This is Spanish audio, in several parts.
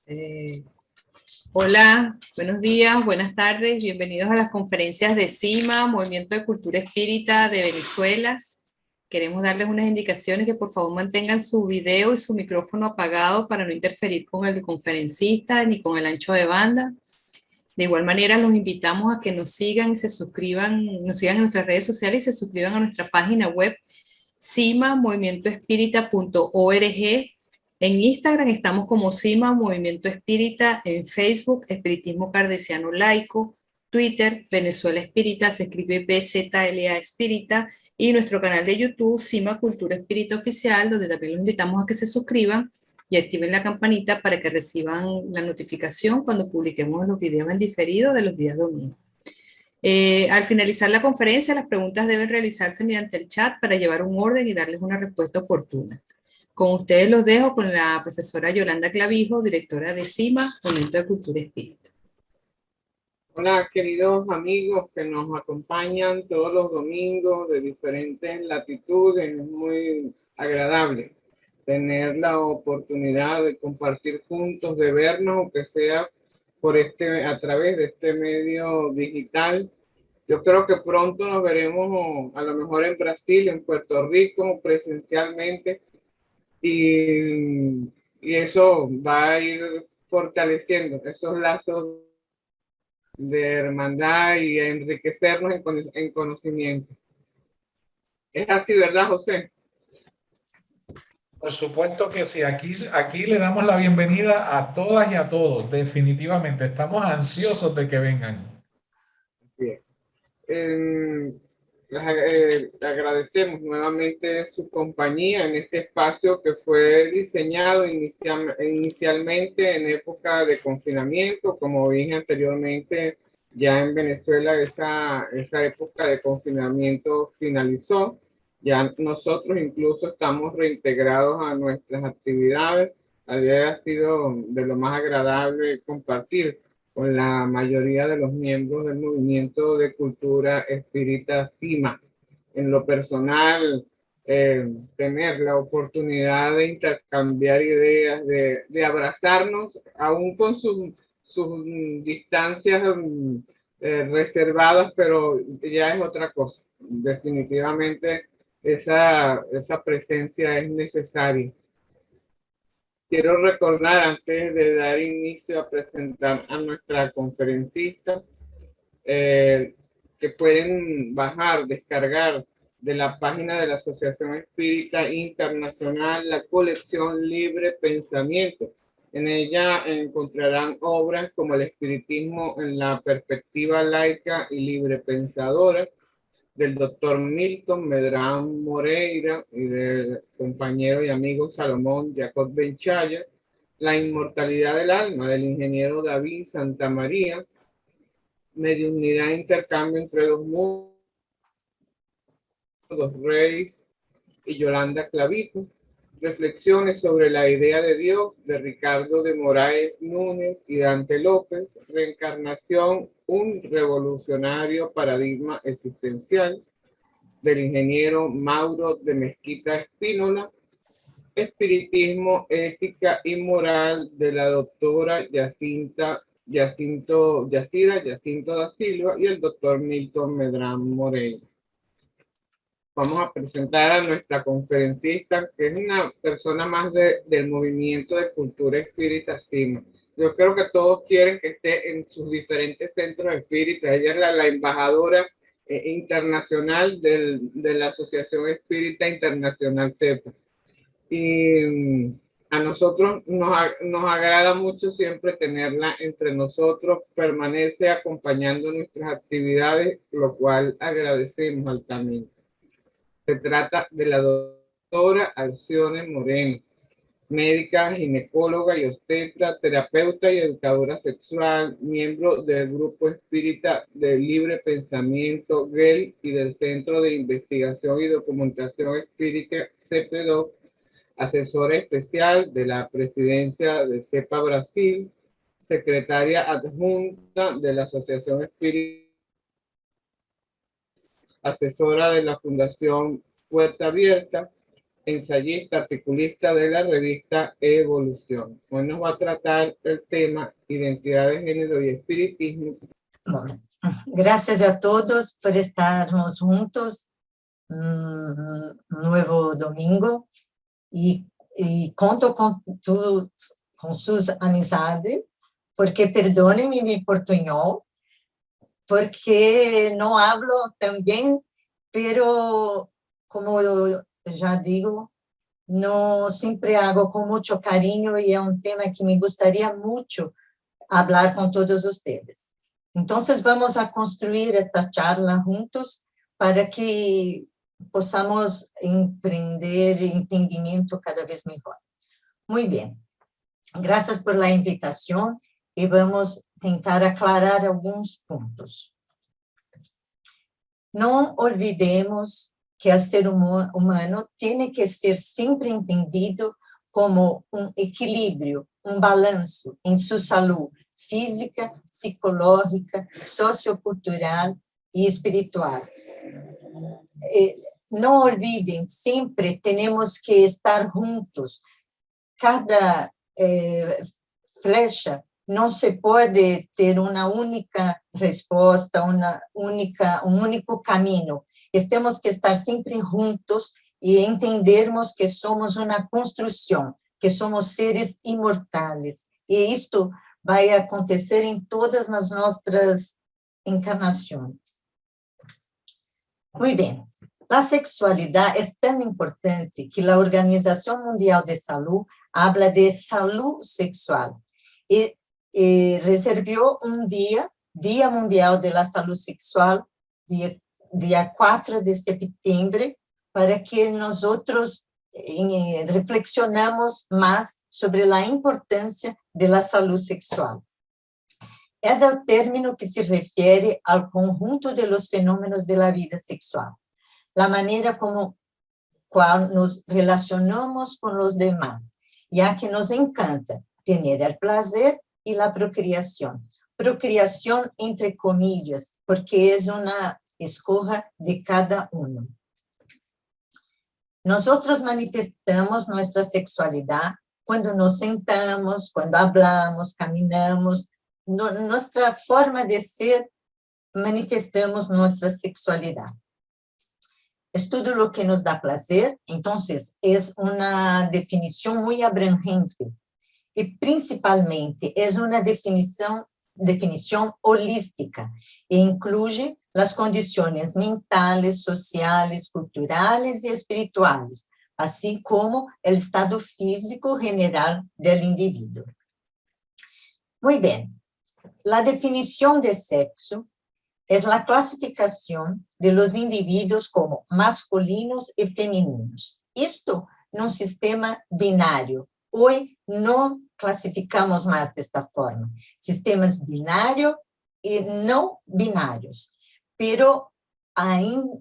Eh, Hola, buenos días, buenas tardes, bienvenidos a las conferencias de CIMA, Movimiento de Cultura Espírita de Venezuela. Queremos darles unas indicaciones que por favor mantengan su video y su micrófono apagado para no interferir con el conferencista ni con el ancho de banda. De igual manera, los invitamos a que nos sigan y se suscriban, nos sigan en nuestras redes sociales y se suscriban a nuestra página web cimamovimientoespírita.org. En Instagram estamos como CIMA Movimiento Espírita, en Facebook Espiritismo Cardesiano Laico, Twitter Venezuela Espírita, se escribe BZLA Espírita, y nuestro canal de YouTube CIMA Cultura Espírita Oficial, donde también los invitamos a que se suscriban y activen la campanita para que reciban la notificación cuando publiquemos los videos en diferido de los días domingos. Al finalizar la conferencia, las preguntas deben realizarse mediante el chat para llevar un orden y darles una respuesta oportuna. Con ustedes los dejo con la profesora Yolanda Clavijo, directora de CIMA, Movimiento de Cultura Espírita. Hola, queridos amigos que nos acompañan todos los domingos de diferentes latitudes. Es muy agradable tener la oportunidad de compartir juntos, de vernos, aunque sea a través de este medio digital. Yo creo que pronto nos veremos, a lo mejor en Brasil, en Puerto Rico, presencialmente, y eso va a ir fortaleciendo esos lazos de hermandad y enriquecernos en conocimiento. Es así, ¿verdad, José? Por supuesto que sí, aquí le damos la bienvenida a todas y a todos, definitivamente, estamos ansiosos de que vengan. Bien. Agradecemos nuevamente su compañía en este espacio que fue diseñado inicialmente en época de confinamiento. Como dije anteriormente, ya en Venezuela esa época de confinamiento finalizó. Ya nosotros incluso estamos reintegrados a nuestras actividades. Había sido de lo más agradable compartir con la mayoría de los miembros del movimiento de cultura espírita CIMA. En lo personal, tener la oportunidad de intercambiar ideas, de abrazarnos, aún con sus distancias reservadas, pero ya es otra cosa. Definitivamente esa presencia es necesaria. Quiero recordar, antes de dar inicio a presentar a nuestra conferencista, que pueden descargar de la página de la Asociación Espírita Internacional la colección Libre Pensamiento. En ella encontrarán obras como El Espiritismo en la Perspectiva Laica y Libre Pensadora, del doctor Milton Medrano Moreira y del compañero y amigo Salomón Jacob Benchaya, La Inmortalidad del Alma, del ingeniero David Santamaría, Mediunidad e Intercambio entre dos mundos, Reyes y Yolanda Clavijo, Reflexiones sobre la idea de Dios, de Ricardo de Moraes Núñez y Dante López, Reencarnación, un revolucionario paradigma existencial, del ingeniero Mauro de Mezquita Espínola, Espiritismo, Ética y Moral, de la doctora Jacinto da Silva y el doctor Milton Medrano Moreira. Vamos a presentar a nuestra conferencista, que es una persona más del movimiento de cultura espírita CIMA. Yo creo que todos quieren que esté en sus diferentes centros espíritas. Ella es la embajadora internacional de la Asociación Espírita Internacional CEPA. Y a nosotros nos agrada mucho siempre tenerla entre nosotros, permanece acompañando nuestras actividades, lo cual agradecemos altamente. Se trata de la doctora Alcione Moreno, médica, ginecóloga y obstetra, terapeuta y educadora sexual, miembro del Grupo Espírita de Libre Pensamiento, GEL, y del Centro de Investigación y Documentación Espírita, CP2, asesora especial de la presidencia de CEPA Brasil, secretaria adjunta de la Asociación Espírita, asesora de la Fundación Puerta Abierta, ensayista, articulista de la revista Evolución. Hoy nos va a tratar el tema Identidad de Género y Espiritismo. Bueno, gracias a todos por estarnos juntos un nuevo domingo y conto con sus amistades, porque perdónenme mi portuñol, porque no hablo tan bien, pero como ya digo, no siempre hago con mucho cariño y es un tema que me gustaría mucho hablar con todos ustedes. Entonces vamos a construir esta charla juntos para que possamos empreender entendimiento cada vez mejor. Muy bien. Gracias por la invitación y vamos a tentar aclarar algunos puntos. No olvidemos que el ser humano tiene que ser siempre entendido como un equilibrio, un balance en su salud física, psicológica, sociocultural y espiritual. No olviden, siempre tenemos que estar juntos. Cada flecha no se puede tener una única respuesta, un único camino. Tenemos que estar siempre juntos y entendermos que somos una construcción, que somos seres inmortales. Y esto va a acontecer en todas las nuestras encarnaciones. Muy bien. La sexualidad es tan importante que la Organización Mundial de Salud habla de salud sexual y reservó un Día Mundial de la Salud Sexual, día 4 de septiembre, para que nosotros reflexionamos más sobre la importancia de la salud sexual. Es el término que se refiere al conjunto de los fenómenos de la vida sexual, la manera como cual nos relacionamos con los demás, ya que nos encanta tener el placer y la procreación. Procreación entre comillas, porque es una escoja de cada uno. Nosotros manifestamos nuestra sexualidad cuando nos sentamos, cuando hablamos, caminamos. Nuestra forma de ser, manifestamos nuestra sexualidad. Es todo lo que nos da placer, entonces es una definición muy abrangente y principalmente es una definición holística e incluye las condiciones mentales, sociales, culturales y espirituales, así como el estado físico general del individuo. Muy bien, la definición de sexo es la clasificación de los individuos como masculinos y femeninos. Esto en un sistema binario. Hoy no clasificamos más de esta forma. Sistemas binarios y no binarios. Pero aún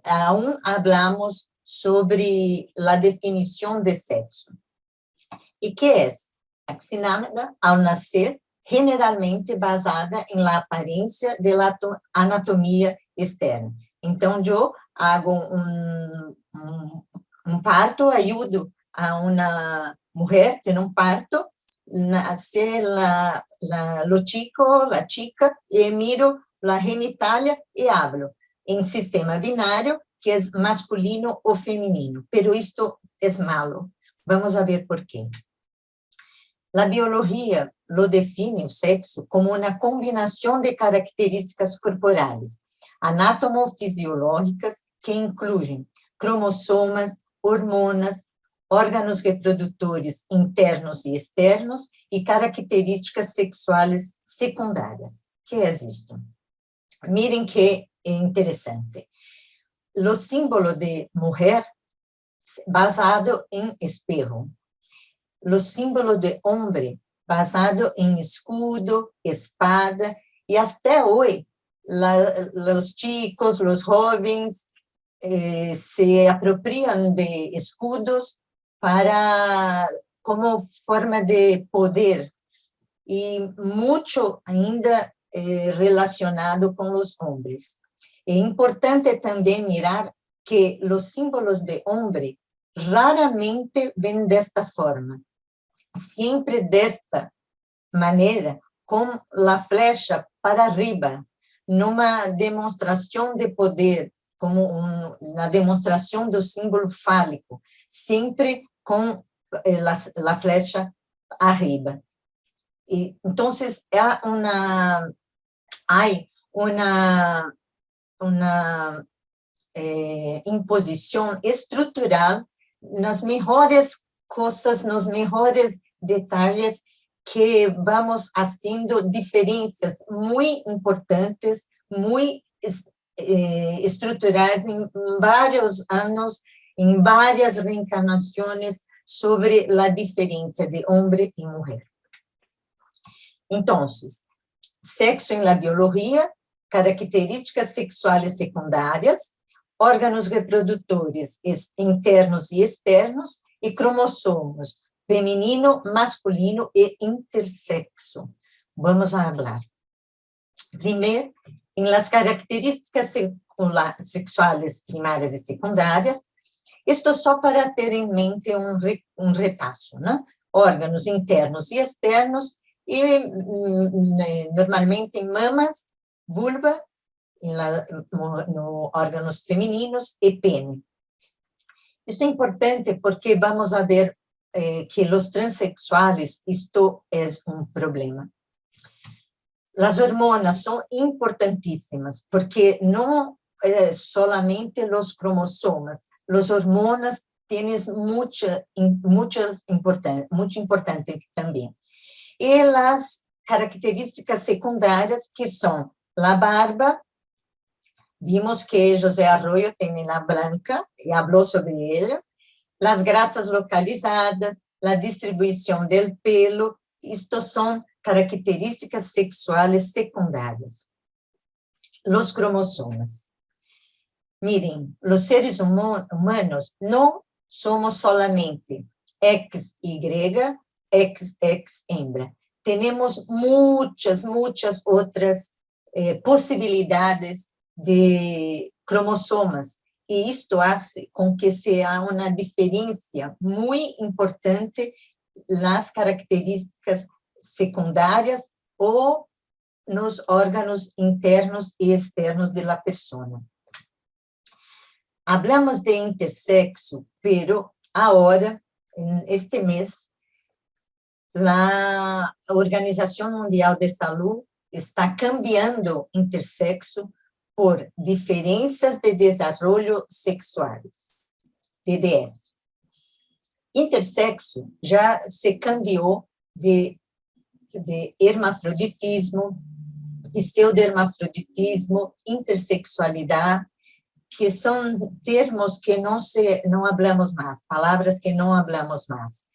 hablamos sobre la definición de sexo. ¿Y qué es? Asignada al nacer, generalmente basada en la apariencia de la anatomía externa. Entonces, yo hago un parto, ayudo a una mujer en un parto, nace lo chico, la chica, y miro la genitalia y hablo en sistema binario, que es masculino o femenino. Pero esto es malo. Vamos a ver por qué. La biología lo define el sexo como una combinación de características corporales, anatomofisiológicas, que incluyen cromosomas, hormonas, órganos reproductores internos y externos y características sexuales secundarias. ¿Qué es esto? Miren qué interesante. Los símbolos de mujer basado en espejo. Los símbolos de hombre basado en escudo, espada, y hasta hoy los chicos, los jóvenes se apropian de escudos como forma de poder, y mucho ainda relacionado con los hombres. Es importante también mirar que los símbolos de hombre raramente ven de esta forma, siempre de esta manera, con la flecha para arriba, numa demonstração de poder, como na demonstração do símbolo fálico, sempre com a flecha arriba. E, então, há uma imposição estrutural nas melhores coisas, nos melhores detalhes, que vamos fazendo diferenças muito importantes, muito estruturais em vários anos, em várias reencarnações, sobre a diferença de homem e mulher. Então, sexo em la biologia, características sexuais secundárias, órgãos reprodutores internos e externos, e cromossomos, feminino, masculino e intersexo. Vamos a hablar. Primeiro, em las características sexuales primárias e secundárias, isto só para ter em mente um repasso, né? Órgãos internos e externos, e normalmente em mamas, vulva, no órgãos femininos e pene. Isto é importante porque vamos a ver que os transexuais, isto é um problema. As hormonas são importantíssimas, porque não solamente os cromossomas, os hormonas têm muito importante também. E as características secundárias, que são a barba, vimos que José Arroyo tem a branca, e falou sobre ele, as grasas localizadas, a distribuição do pelo, isto são características sexuais secundárias. Os cromossomas. Miren, os seres humanos não somos solamente XY, XX hembra. Temos muitas outras possibilidades de cromossomas, e isto faz com que seja uma diferença muito importante nas características secundárias ou nos órgãos internos e externos da pessoa. Hablamos de intersexo, pero agora, este mês, a Organização Mundial de Saúde está cambiando intersexo por diferenças de desenvolvimento sexuais, DDS. Intersexo já se cambiou de hermafroditismo, pseudohermafroditismo, intersexualidade, que são termos que não falamos mais, palavras que não falamos mais.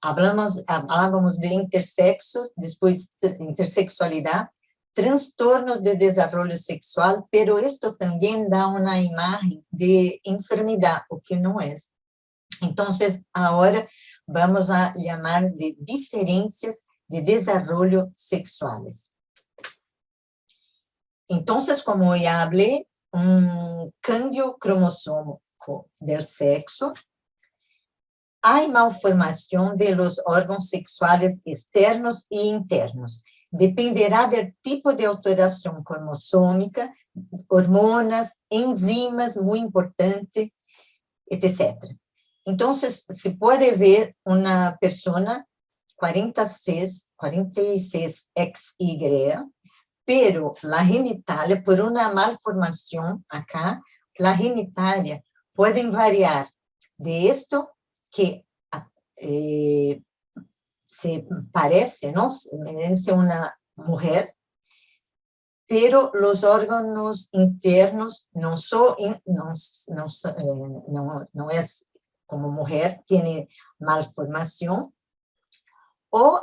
Falávamos de intersexo, depois intersexualidade, transtornos de desenvolvimento sexual, pero isto também dá uma imagem de enfermidade, o que não é. Então, agora vamos a chamar de diferenças de desenvolvimento sexuales. Então, como já falei, cambio cromosómico del sexo, há malformação de los órgãos sexuales externos e internos. Dependerá do tipo de alteração cromossômica, hormonas, enzimas, muito importante, etc. Então, se pode ver uma pessoa 46XY, pero la genitalia, por una malformación acá, la genitalia pueden variar de esto que se parece, ¿no? Es una mujer, pero los órganos internos no es como mujer, tiene malformación, o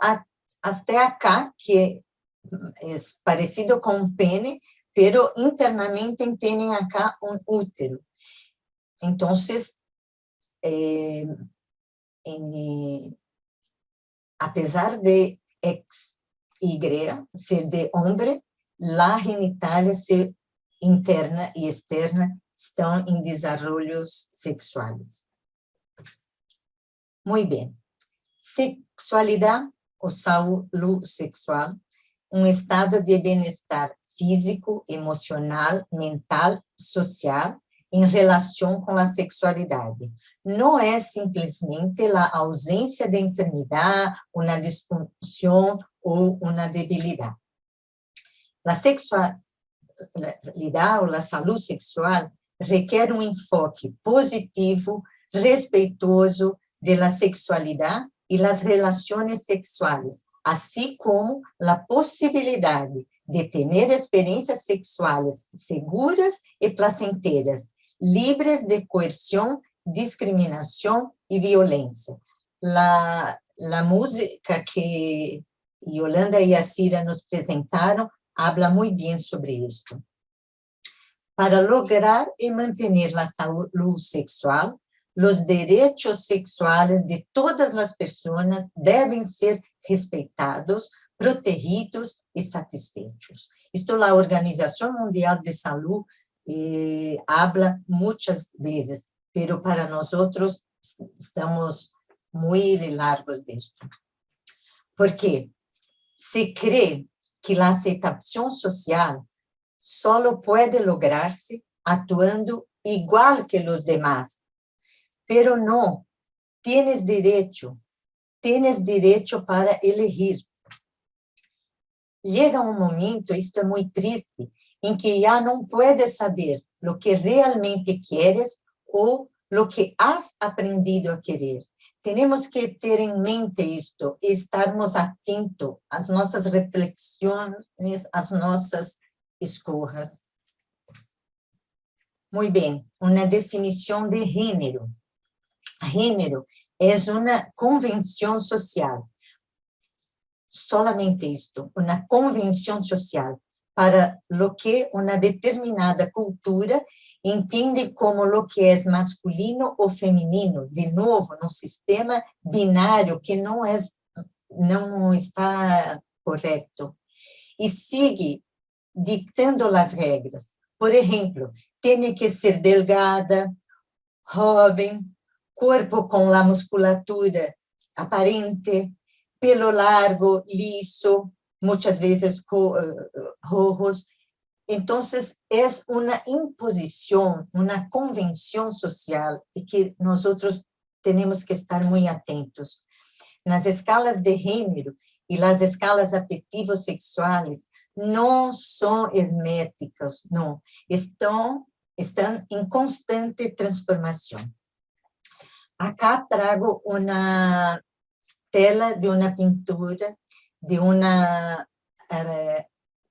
hasta acá, que es parecido con un pene, pero internamente tienen acá un útero. Entonces, a pesar de XY ser de hombre, la genitalia interna y externa están en desarrollos sexuales. Muy bien. Sexualidad o salud sexual, un estado de bienestar físico, emocional, mental, social, em relação com a sexualidade. Não é simplesmente a ausência de enfermidade, uma disfunção ou uma debilidade. A sexualidade ou a saúde sexual requer um enfoque positivo, respeitoso da sexualidade e das relações sexuais, assim como a possibilidade de ter experiências sexuais seguras e placenteiras, livres de coerção, discriminação e violência. A música que Yolanda e a Cira nos apresentaram habla muito bem sobre isso. Para lograr e manter a saúde sexual, os direitos sexuais de todas as pessoas devem ser respeitados, protegidos e satisfeitos. Isto a Organização Mundial de Saúde habla muitas vezes, pero para nós estamos muito largos disto. Porque se crê que a aceitação social só pode lograr-se atuando igual que os demás, pero não, tienes direito para elegir. Llega um momento, isto é muito triste, em que já não puedes saber o que realmente queres ou o que has aprendido a querer. Temos que ter em mente isto, e estarmos atentos às nossas reflexões, às nossas escolhas. Muito bem, uma definição de gênero. Gênero é uma convenção social. Solamente isto, uma convenção social para o que uma determinada cultura entende como o que é masculino ou feminino, de novo, num sistema binário que não está correto, e sigue dictando as regras. Por exemplo, tem que ser delgada, jovem, corpo com a musculatura aparente, pelo largo, liso, muitas vezes rojos. Então, é uma imposição, uma convenção social e que nós temos que estar muito atentos. Nas escalas de gênero e nas escalas afetivos sexuais não são herméticas, não. Estão em constante transformação. Acá trago uma tela de uma pintura de uma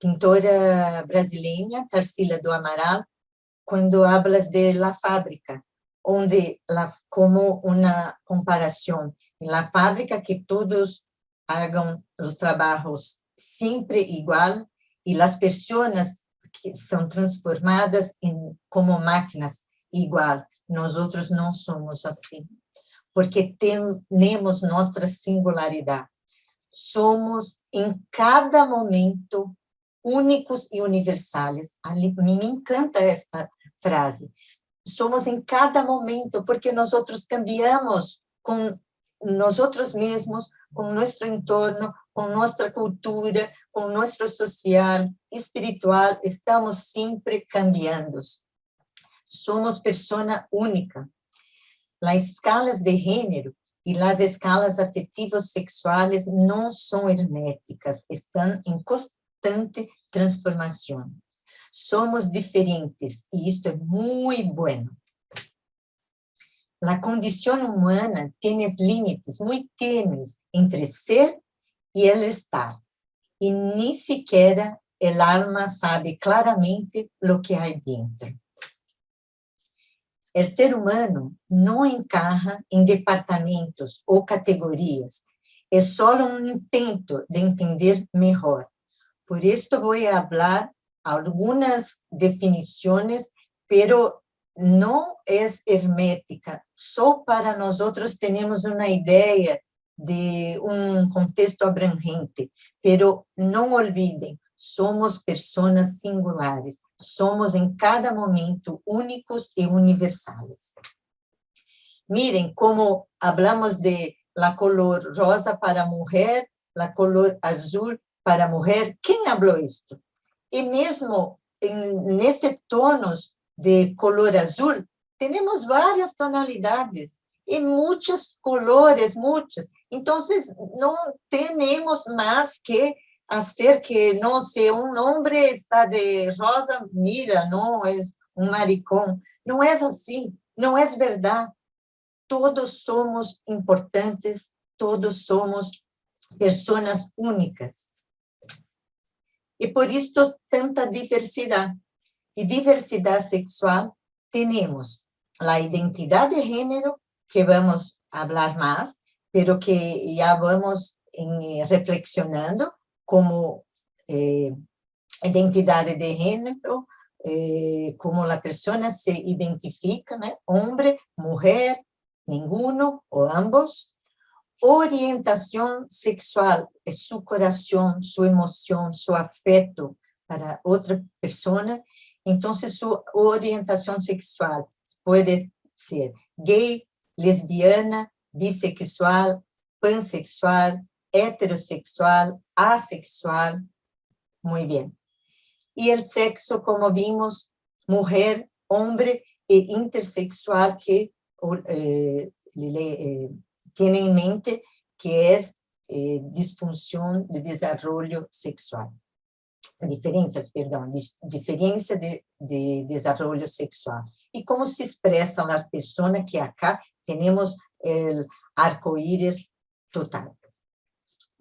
pintora brasileira, Tarsila do Amaral, quando hablas de La Fábrica, onde, como uma comparação, em La Fábrica que todos hagam os trabalhos sempre igual e as pessoas que são transformadas como máquinas igual. Nós outros não somos assim, porque temos nossa singularidade. Somos, em cada momento, únicos e universais. Me encanta esta frase. Somos em cada momento, porque nós cambiamos com nós mesmos, com nosso entorno, com nossa cultura, com nosso social, espiritual, estamos sempre cambiando. Somos pessoa única. As escalas de gênero e as escalas afetivos sexuais não são herméticas, estão em constante transformação. Somos diferentes, e isto é muito bom. A condição humana tem limites muito tênues entre ser e el estar, e nem sequer el alma sabe claramente o que há dentro. O ser humano não encaja em departamentos ou categorias, é só um intento de entender melhor. Por isso vou falar algumas definições, pero não é hermética, só para nós temos uma ideia de um contexto abrangente, pero não olvidem, somos pessoas singulares, somos em cada momento únicos e universais. Miren cómo hablamos de la color rosa para mujer, la color azul para mujer. ¿Quién habló esto? Y mismo en este tonos de color azul, tenemos varias tonalidades y muchos colores, muchas. Entonces, no tenemos más que hacer que, no sé, un hombre está de rosa, mira, no, es un maricón. No es así, no es verdad. Todos somos importantes, todos somos personas únicas. Y por esto tanta diversidad. Y diversidad sexual tenemos la identidad de género, que vamos a hablar más, pero que ya vamos reflexionando como identidad de género, como la persona se identifica, ¿no? Hombre, mujer, ninguno o ambos. Orientación sexual es su corazón, su emoción, su afecto para otra persona. Entonces, su orientación sexual puede ser gay, lesbiana, bisexual, pansexual, heterosexual, asexual. Muy bien. Y el sexo, como vimos, mujer, hombre e intersexual, que tiene en mente que es disfunción de desarrollo sexual. Diferencias, perdón, diferencia de desarrollo sexual. Y cómo se expresa la persona, que acá tenemos el arcoíris total.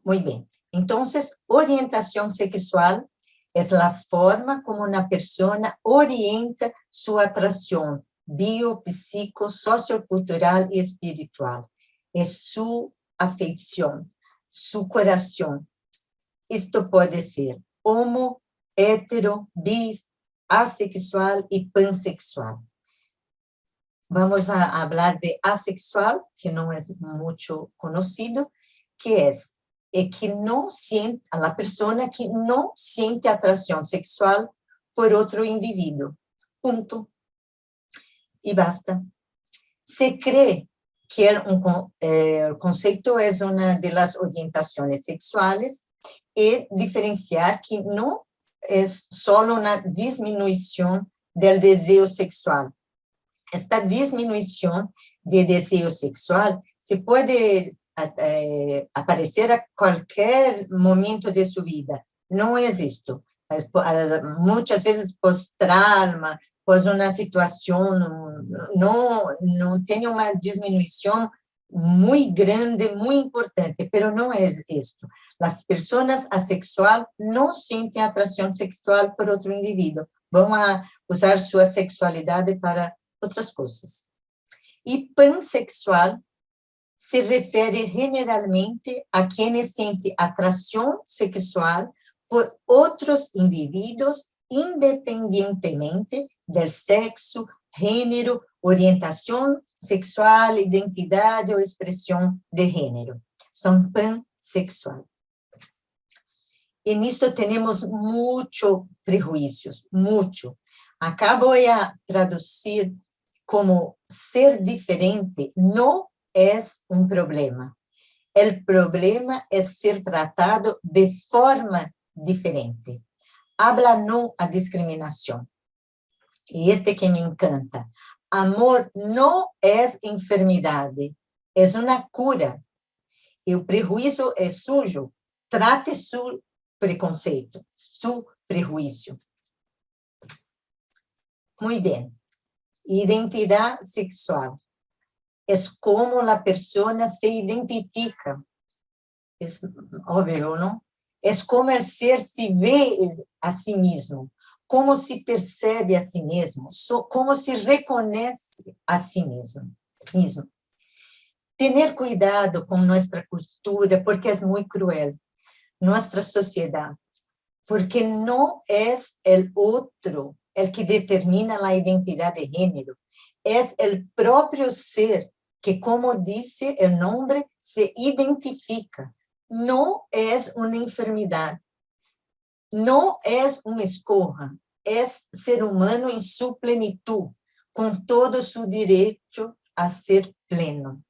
Muy bien. Entonces, orientación sexual es la forma como una persona orienta su atracción bio, psico, sociocultural y espiritual. Es su afección, su corazón. Esto puede ser homo, hetero, bis, asexual y pansexual. Vamos a hablar de asexual, que no es mucho conocido, que es que no siente, a la persona que no siente atracción sexual por otro individuo. Punto. Y basta. Se cree que el concepto es una de las orientaciones sexuales, y diferenciar que no es solo una disminución del deseo sexual. Esta disminución de deseo sexual se puede aparecer a cualquier momento de su vida. No es esto. Muchas veces post-trauma, pues una situación, no tiene una disminución muy grande, muy importante, pero no es esto. Las personas asexuales no sienten atracción sexual por otro individuo. Van a usar su sexualidad para otras cosas. Y pansexual se refiere generalmente a quienes sienten atracción sexual por otros individuos independientemente del sexo, género, orientación sexual, identidad o expresión de género. Son pansexual. En esto tenemos muchos prejuicios, mucho. Acá voy a traducir como ser diferente no es un problema. El problema es ser tratado de forma diferente. Habla no a discriminación. Y este que me encanta. Amor no es enfermedad, es una cura. Y el prejuicio es suyo. Trate su preconceito, su prejuicio. Muy bien. Identidad sexual. Es como la persona se identifica. Es obvio, ¿no? Es como el ser se ve a sí mismo, cómo se percibe a sí mismo, cómo se reconoce a sí mismo. Tener cuidado con nuestra cultura, porque es muy cruel. Nuestra sociedad, porque no es el otro el que determina la identidad de género, es el propio ser que, como dice el nombre, se identifica. No es una enfermedad, no es una escoja, es ser humano en su plenitud, con todo su derecho, a ser pleno.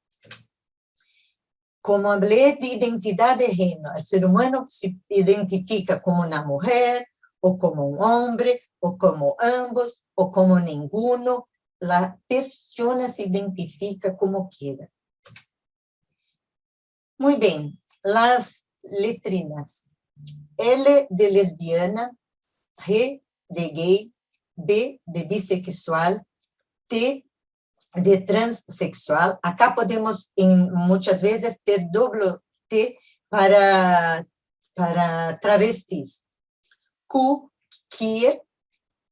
Como hablé de identidad de género, el ser humano se identifica como una mujer, o como un hombre, o como ambos, o como ninguno. La persona se identifica como quiera. Muy bien, las letrinas. L de lesbiana, G de gay, B de bisexual, T de transexual. Acá podemos muchas veces ter doble T para travestis. Q, queer,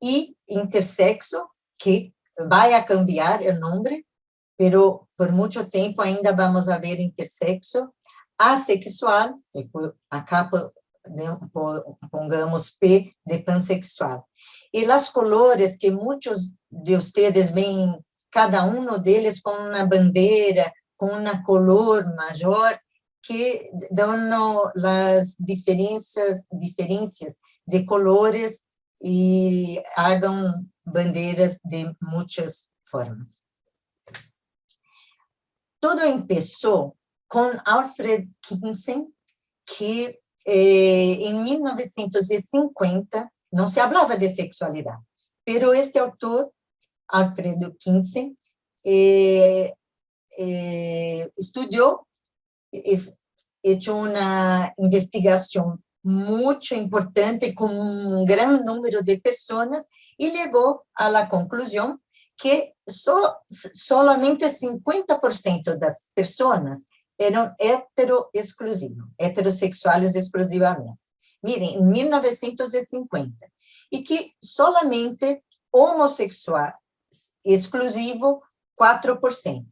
y intersexo, que vai a cambiar el nombre, pero por mucho tiempo ainda vamos a ver intersexo. Asexual, acá pongamos P de pansexual. E as colores que muitos de vocês veem, cada um deles com uma bandeira, com uma color maior, que dão as diferenças de colores e hagam bandeiras de muitas formas. Tudo começou com Alfred Kinsey, que em 1950 não se falava de sexualidade, pero este autor, Alfredo Kinsey, estudou, hecho uma investigação muito importante com um grande número de pessoas e chegou à conclusão que solamente 50% das pessoas eram heterossexuais exclusivamente. Miren, em 1950. E que solamente homossexual exclusivo 4%.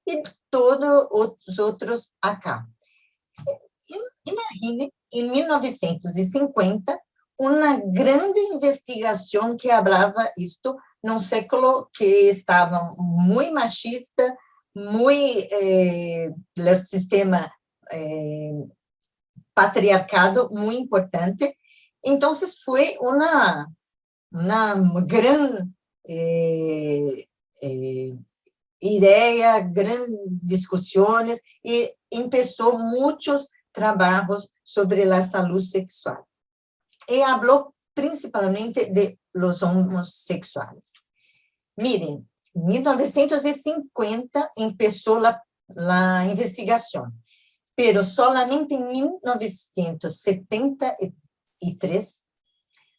E todos os outros acá. Imagine, em 1950, uma grande investigação que falava isto num século que estava muito machista, muito o sistema patriarcado muito importante. Então, foi uma grande ideia, grandes discussões, e começou muitos trabalhos sobre a saúde sexual. E falou principalmente de los homossexuais. Miren, em 1950 começou a investigação, pero solamente em 1973,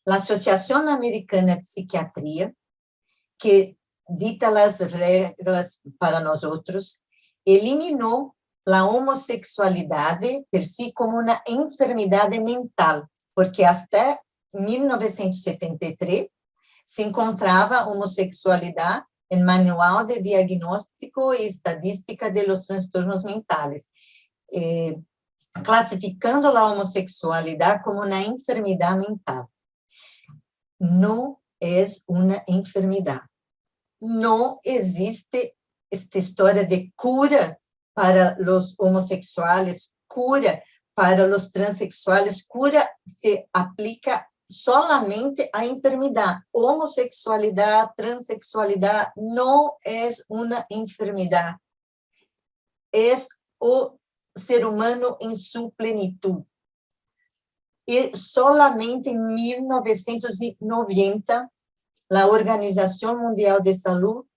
a Associação Americana de Psiquiatria, que dita as regras para nós outros, eliminou a homossexualidade per si como uma enfermidade mental, porque até 1973 se encontrava homossexualidade em Manual de Diagnóstico e Estadística de los Transtornos Mentales, classificando a homossexualidade como uma enfermidade mental. Não é uma enfermidade. Não existe esta história de cura para os homossexuais, cura para os transexuais, cura se aplica solamente à enfermidade. Homossexualidade, transexualidade não é uma enfermidade. É o ser humano em sua plenitude. E solamente em 1990, a Organização Mundial de Saúde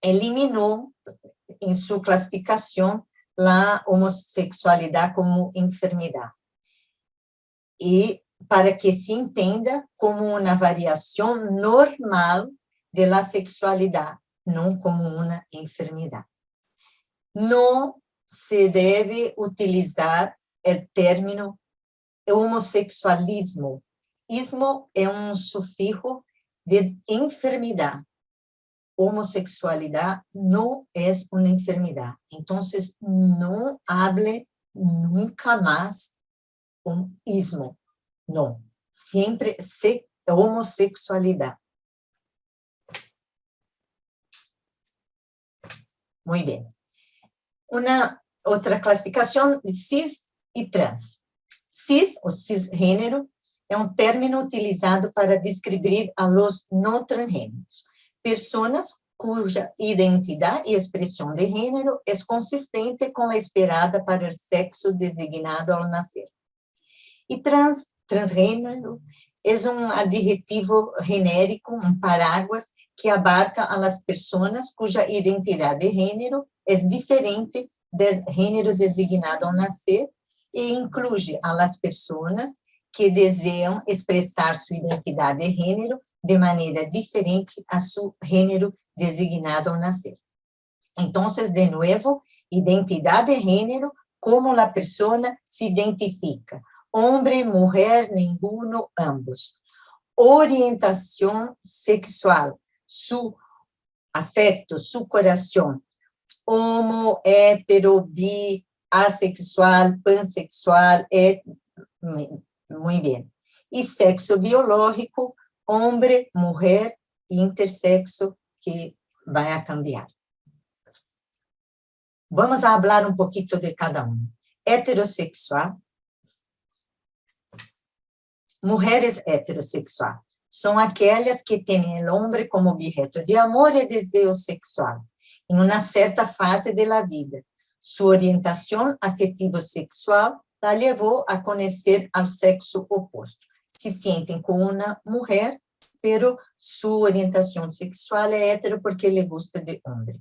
eliminou em sua classificação a homossexualidade como enfermidade. E para que se entenda como uma variação normal da sexualidade, não como uma enfermidade. Não se deve utilizar o término homossexualismo. Ismo é um sufixo de enfermidade. Homossexualidade não é uma enfermidade. Então, não hable nunca mais com ismo. Não. Sempre homossexualidade. Muito bem. Uma outra classificação de cis e trans. Cis, ou cisgênero, é um término utilizado para descrever a los não transgêneros. Pessoas cuja identidade e expressão de gênero é consistente com a esperada para o sexo designado ao nascer. E transgênero é um adjetivo genérico, um paráguas que abarca as pessoas cuja identidade de gênero é diferente do gênero designado ao nascer e inclui as pessoas que desejam expressar sua identidade de gênero de maneira diferente a seu gênero designado ao nascer. Então, de novo, identidade de gênero, como a pessoa se identifica. Homem, mulher, ninguno, ambos. Orientação sexual, su afecto, su coração. Homo, hétero, bi, assexual, pansexual, muito bem. E sexo biológico, homem, mulher e intersexo, que vai a cambiar. Vamos a falar um pouquinho de cada um. Heterossexual. Mulheres heterossexuais são aquelas que têm o homem como objeto de amor e desejo sexual, em uma certa fase da vida. Sua orientação afetivo-sexual a levou a conhecer ao sexo oposto. Se sentem com uma mulher, pero sua orientação sexual é hetero porque ele gosta de homem.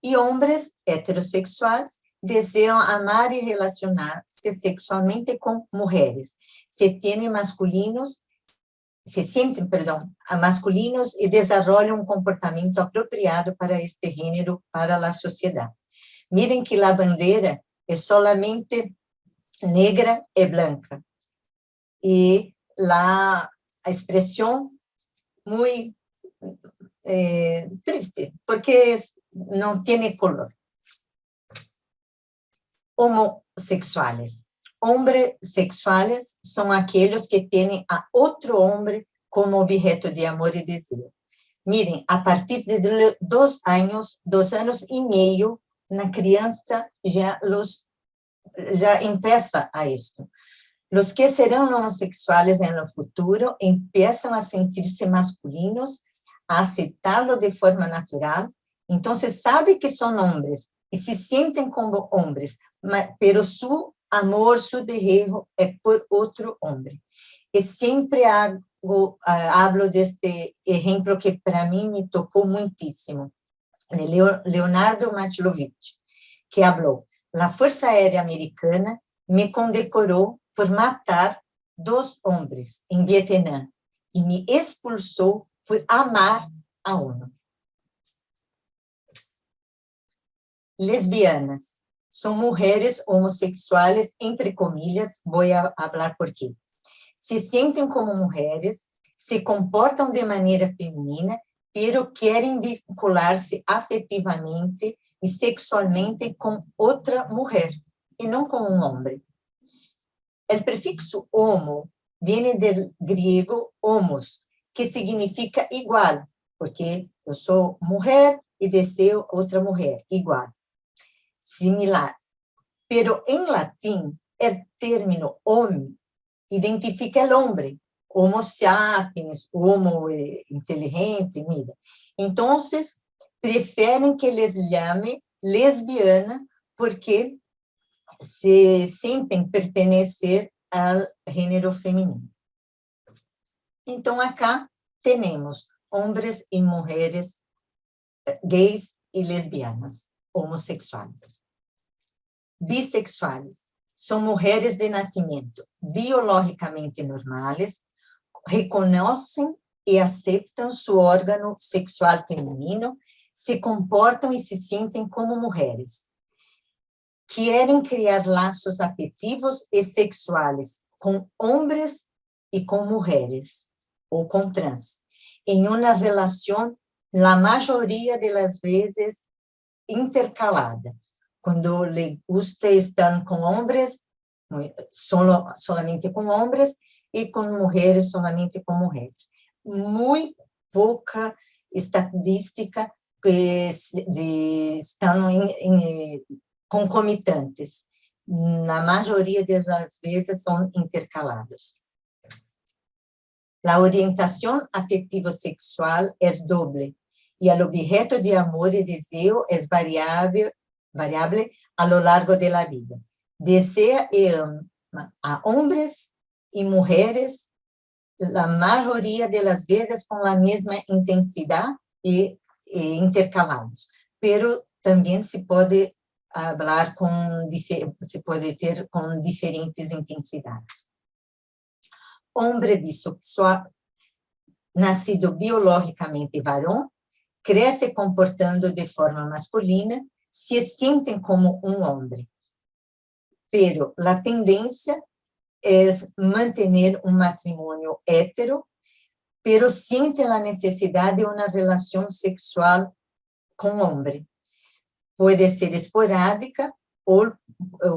E homens heterossexuais desejam amar e relacionar-se sexualmente com mulheres. Se sentem masculinos e desenvolvem um comportamento apropriado para este gênero para a sociedade. Miren que a bandeira é solamente negra e branca. E a expressão muito triste, porque não tem color. Homossexuais. Homens sexuais são aqueles que têm a outro homem como objeto de amor e desejo. Miren, a partir de 2 anos e meio, na criança já empieza a isto. Os que serão homossexuais no futuro empiezam a sentir-se masculinos, a aceitá-lo de forma natural, então sabe que são homens e se sentem como homens, mas su amor, su desejo é por outro homem. E sempre hablo deste exemplo que para mim me tocou muitíssimo, de Leonardo Matlovich, que falou: a Força Aérea Americana me condecorou por matar 2 homens em Vietnã e me expulsou por amar a um. Lesbianas são mulheres homossexuais, entre comillas, vou falar por quê. Se sentem como mulheres, se comportam de maneira feminina, pero querem vincular-se afetivamente e sexualmente com outra mulher, e não com um homem. O prefixo homo vem do grego homos, que significa igual, porque eu sou mulher e desejo outra mulher, igual. Similar. Pero em latim, o término homo identifica o homem, homo sapiens, homo inteligente, mira. Então, preferem que les llame lesbiana porque se sentem pertencer ao gênero feminino. Então, acá temos homens e mulheres gays e lesbianas, homossexuais. Bissexuais são mulheres de nascimento biologicamente normais, reconhecem e aceitam seu órgão sexual feminino, se comportam e se sentem como mulheres. Querem criar laços afetivos e sexuais com homens e com mulheres, ou com trans, em uma relação, na maioria das vezes, intercalada. Quando lhe gusta estar com homens, solamente com homens, e com mulheres, solamente com mulheres. Muito pouca estatística estão concomitantes. Na maioria das vezes, são intercalados. A orientação afetivo-sexual é doble. y el objeto de amor y deseo es variable a lo largo de la vida. Desea y ama a hombres y mujeres la mayoría de las veces con la misma intensidad y intercalados, pero también se puede hablar se puede ter con diferentes intensidades. Hombre bissexual, nacido biologicamente varón, crece comportando de forma masculina, se sienten como un hombre, pero la tendencia es mantener un matrimonio hetero, pero sienten la necesidad de una relación sexual con hombre. Puede ser esporádica o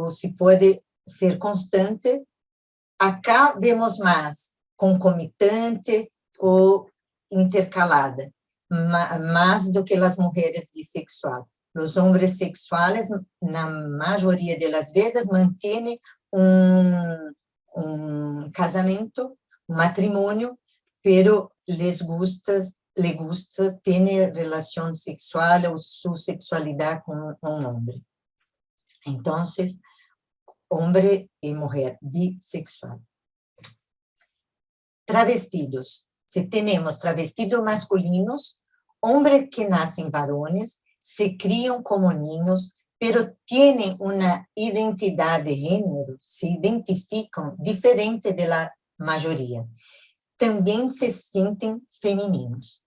se puede ser constante. Acá vemos más concomitante o intercalada, más do que las mujeres bisexuales. Los hombres sexuales, na mayoría de las veces, mantienen un casamento, un matrimonio, pero les gusta tener relación sexual o su sexualidad con un hombre. Entonces, hombre y mujer bisexual. Travestidos. Si tenemos travestidos masculinos, hombres que nacen varones, se crían como niños, pero tienen una identidad de género, se identifican diferente de la mayoría. También se sienten femeninos.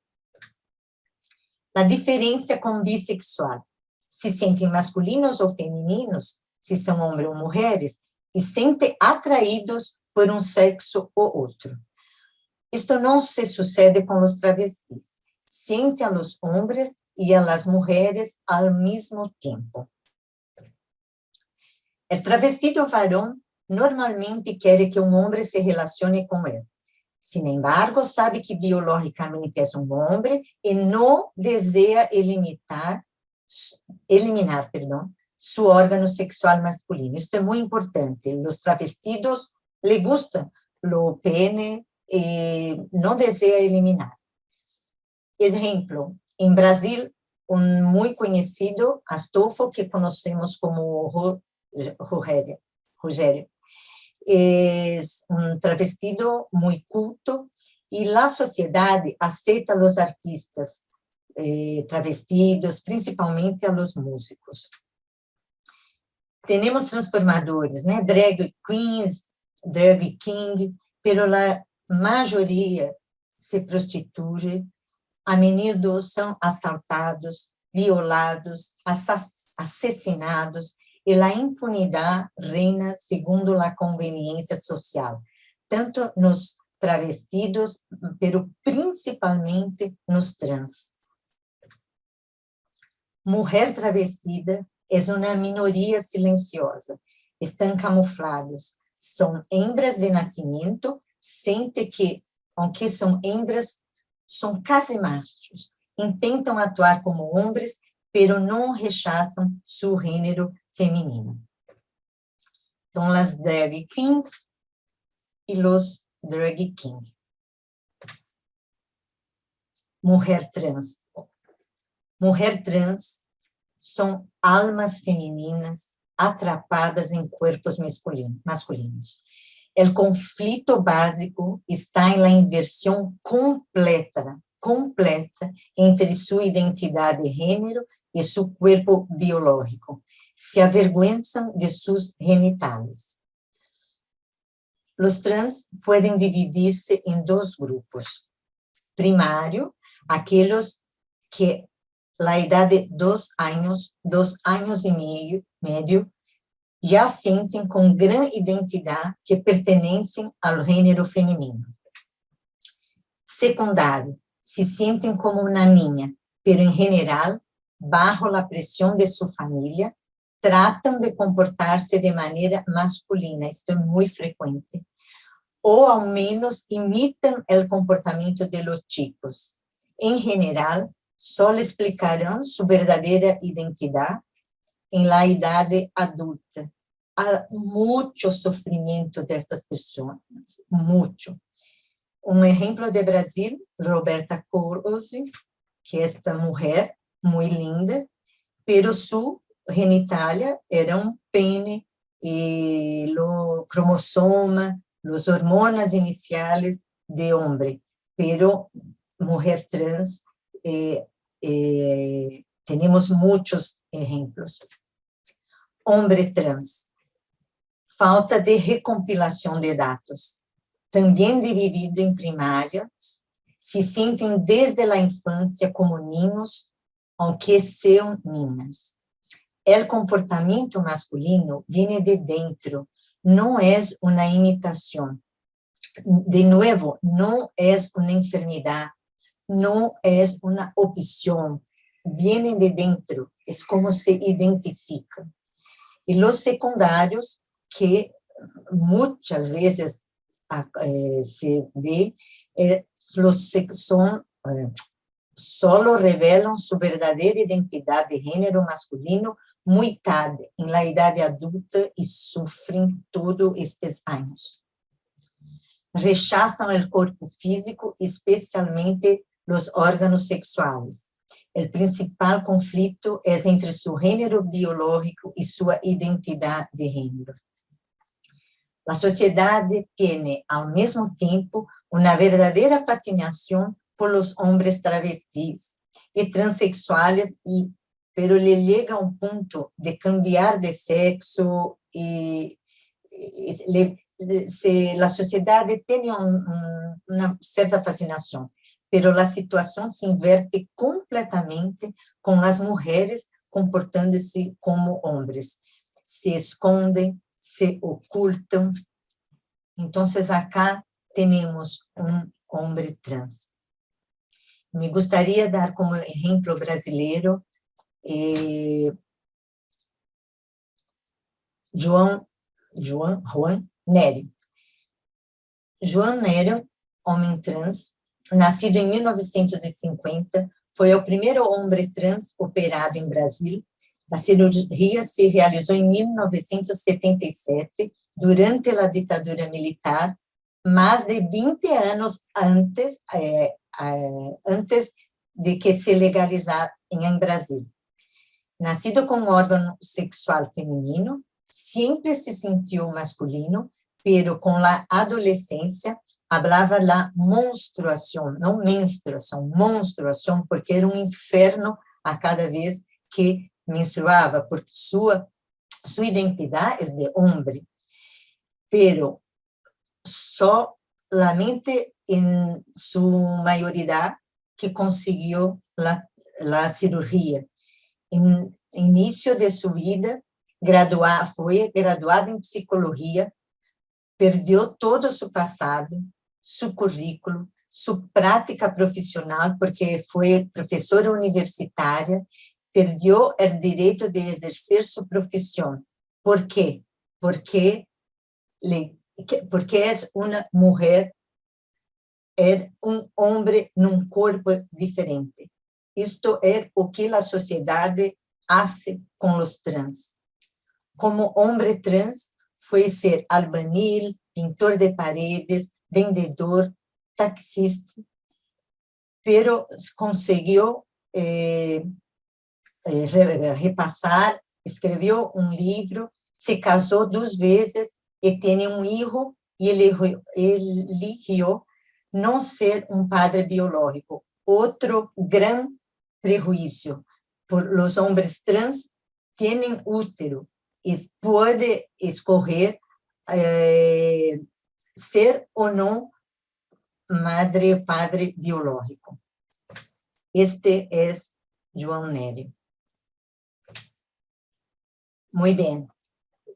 La diferencia con bisexual. Se sienten masculinos o femeninos, si son hombres o mujeres, y se sienten atraídos por un sexo o otro. Esto no se sucede con los travestis. Sienten a los hombres y a las mujeres al mismo tiempo. El travestido varón normalmente quiere que un hombre se relacione con él. Sin embargo, sabe que biológicamente es un hombre y no desea eliminar su órgano sexual masculino. Esto es muy importante. Los travestidos le gustan lo pene y no desea eliminar. Ejemplo, en Brasil, un muy conocido Astolfo, que conocemos como Rogério, es un travestido muy culto y la sociedad acepta a los artistas travestidos, principalmente a los músicos. Tenemos transformadores, ¿no? Drag queens, drag king, pero la mayoría se prostituye, a menudo son asaltados, violados, asesinados, y la impunidad reina segundo la conveniencia social, tanto nos travestidos, pero principalmente nos trans. Mujer travestida es una minoría silenciosa, están camuflados, son hembras de nacimiento, siente que, aunque son hembras, son casi machos, intentam actuar como hombres, pero no rechazan su género feminino. Son las drag queens y los drag king. Mujer trans. Mujer trans son almas femeninas atrapadas en cuerpos masculinos. El conflicto básico está en la inversión completa entre su identidad de género y su cuerpo biológico. Se avergüenzan de sus genitales. Los trans pueden dividirse en dos grupos. Primario, aquellos que la edad de 2 años y medio, ya sienten con gran identidad que pertenecen al género femenino. Secundario, se sienten como una niña, pero en general, bajo la presión de su familia, tratan de comportarse de manera masculina, esto es muy frecuente, o al menos imitan el comportamiento de los chicos. En general, solo explicarán su verdadera identidad en la edad adulta. Hay mucho sufrimiento de estas personas, mucho. Un ejemplo de Brasil, Roberta Close, que esta mujer, muy linda, pero su genitalia era un pene y los cromosomas, las hormonas iniciales de hombre, pero mujer trans, tenemos muchos ejemplos. Hombre trans, falta de recompilação de dados, também dividido em primárias, se sentem desde a infância como niños, aunque são niñas. O comportamento masculino vem de dentro, não é uma imitação. De novo, não é uma enfermidade, não é uma opção, vem de dentro, é como se identifica. E os secundários, que muitas vezes se vê, solo revelam sua verdadeira identidade de gênero masculino muito tarde, em la idade adulta, e sofrem todos estes anos. Rechazam o corpo físico, especialmente os órgãos sexuais. O principal conflito é entre seu gênero biológico e sua identidade de gênero. A sociedade tem, ao mesmo tempo, uma verdadeira fascinação por los homens travestis e transexuais, pero le llega a um ponto de cambiar de sexo e a sociedade tem uma certa fascinação, pero a situação se inverte completamente com as mulheres comportando-se como homens. Se escondem, se ocultam. Então, acá temos homem trans. Me gostaria de dar como exemplo brasileiro Juan Nery. Juan Nery, homem trans, nascido em 1950, foi o primeiro homem trans operado em Brasil. A cirurgia se realizou em 1977, durante a ditadura militar, mais de 20 anos antes de que se legalizar em Brasil. Nascido com um órgão sexual feminino, sempre se sentiu masculino, pero com a adolescência, falava da menstruação, não menstruação, menstruação, porque era um inferno a cada vez que menstruava, porque sua identidade é de homem, pero solamente em sua maioria que conseguiu a cirurgia. Em início de sua vida, foi graduado em psicologia, perdeu todo o seu passado, seu currículo, sua prática profissional, porque foi professora universitária, perdeu o direito de exercer sua profissão. Por quê? Porque é uma mulher, é um homem num corpo diferente. Isto é o que a sociedade faz com os trans. Como homem trans, foi ser albañil, pintor de paredes, vendedor, taxista, pero conseguiu repassar, escreveu um livro, se casou 2 vezes e tem um filho, e ele eligiu não ser um padre biológico. Outro grande prejuízo, por os homens trans têm útero e pode escolher ser ou não madre ou padre biológico. Este é Juan Nery. Muito bem.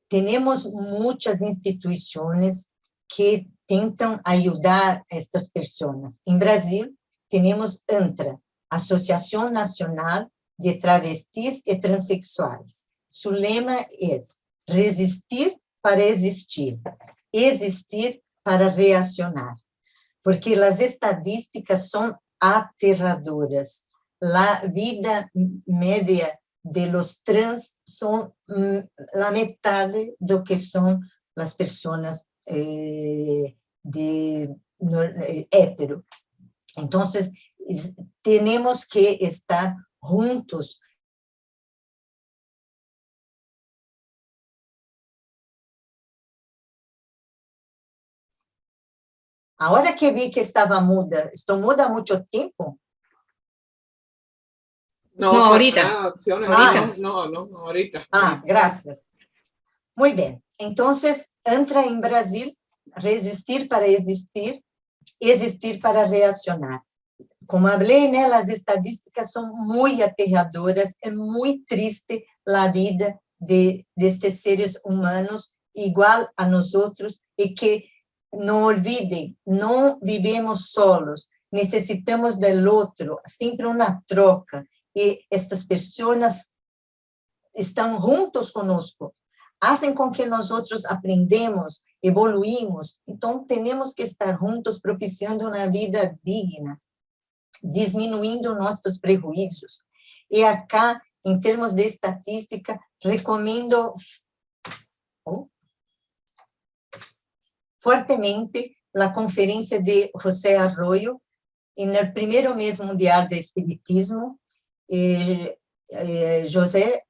Temos muitas instituições que tentam ajudar estas pessoas. Em Brasil, temos ANTRA, Associação Nacional de Travestis e Transsexuais. Seu lema é resistir para existir, existir para reaccionar, porque as estatísticas são aterradoras. A vida média de los trans são a metade do que são as pessoas hetero. Então, Tenemos que estar juntos. Ahora que vi que estaba muda, ¿estoy muda mucho tiempo? No, No, para ahorita. nada, opciones. Ahorita. No, ahorita. Ah, gracias. Muy bien. Entonces, entra en Brasil, resistir para existir, existir para reaccionar. Como hablé, né, as estadísticas são muito aterradoras, é muito triste a vida destes seres humanos, igual a nós outros, e que não olvidem, não vivemos solos, necessitamos do outro, sempre uma troca, e estas pessoas estão juntos conosco, fazem com que nós outros aprendemos, evoluímos, então temos que estar juntos propiciando uma vida digna, diminuindo nossos prejuízos. E acá, em termos de estatística, recomendo fortemente a conferência de José Arroyo, no primeiro mês mundial de Espiritismo. José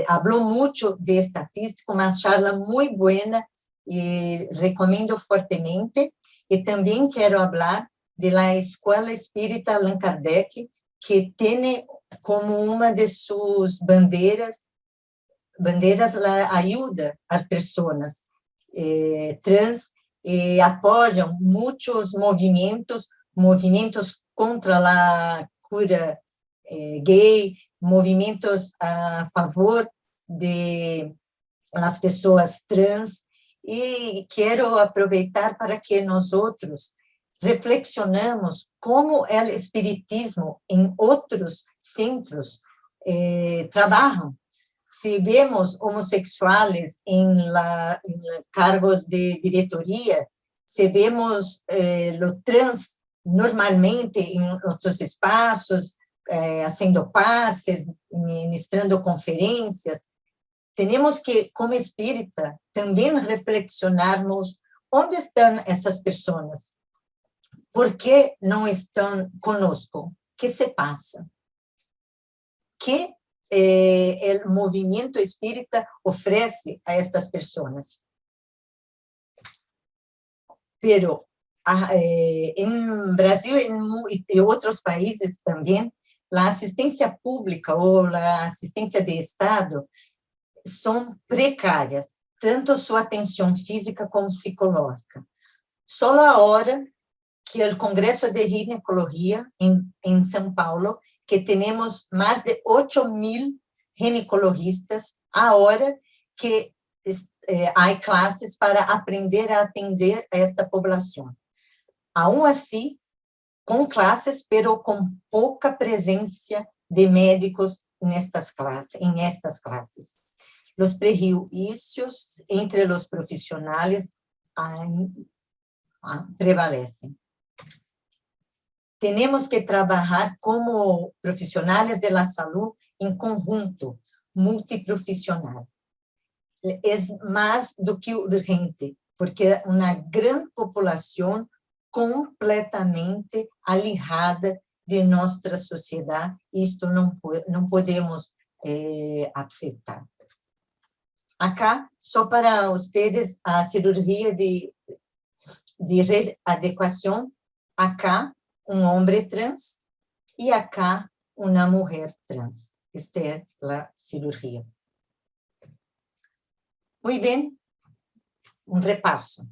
falou muito de estatística, uma charla muito boa, e recomendo fortemente. E também quero falar da Escola Espírita Allan Kardec, que tem como uma de suas bandeiras a ajuda às pessoas trans, e apoiam muitos movimentos contra a cura gay, movimentos a favor de as pessoas trans. E quero aproveitar para que nós outros reflexionamos como o espiritismo em outros centros trabalham. Se vemos homossexuais em cargos de diretoria, se vemos o trans normalmente em outros espaços, fazendo passes, ministrando conferências, temos que, como espírita, também reflexionarmos onde estão essas pessoas, por que não estão conosco, o que se passa, que o movimento espírita oferece a estas pessoas. Pero em Brasil e outros países também, a assistência pública ou a assistência de Estado são precárias, tanto sua atenção física como psicológica. Só a hora que o Congresso de Ginecologia, em São Paulo, que temos mais de 8.000 ginecologistas, a hora que há classes para aprender a atender a esta população. Aún assim, com classes, pero com pouca presença de médicos nestas classes. Os prejuízos entre os profissionais prevalecem. Temos que trabalhar como profissionais da saúde em conjunto, multiprofissional. É mais do que urgente, porque uma grande população completamente alejada de nossa sociedade, isto não podemos aceitar. Acá, só para vocês, a cirurgia de readequação, acá homem trans e acá uma mulher trans. Esta é a cirurgia. Muito bem, repasso.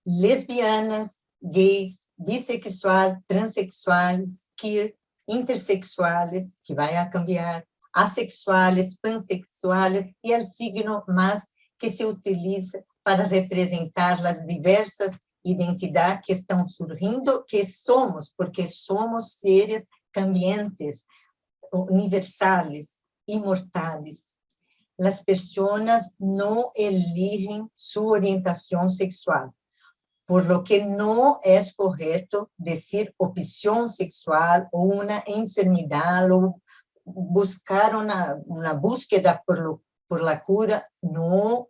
Lesbianas, gays, bissexuais, transexuais, queer, intersexuais, que vai a cambiar, assexuais, pansexuais e o signo mais que se utiliza para representar as diversas identidades que estão surgindo, que somos, porque somos seres cambiantes, universais, imortais. As pessoas não eligem sua orientação sexual, por lo que não é correto dizer opção sexual ou uma enfermidade ou buscar uma búsqueda por la cura, não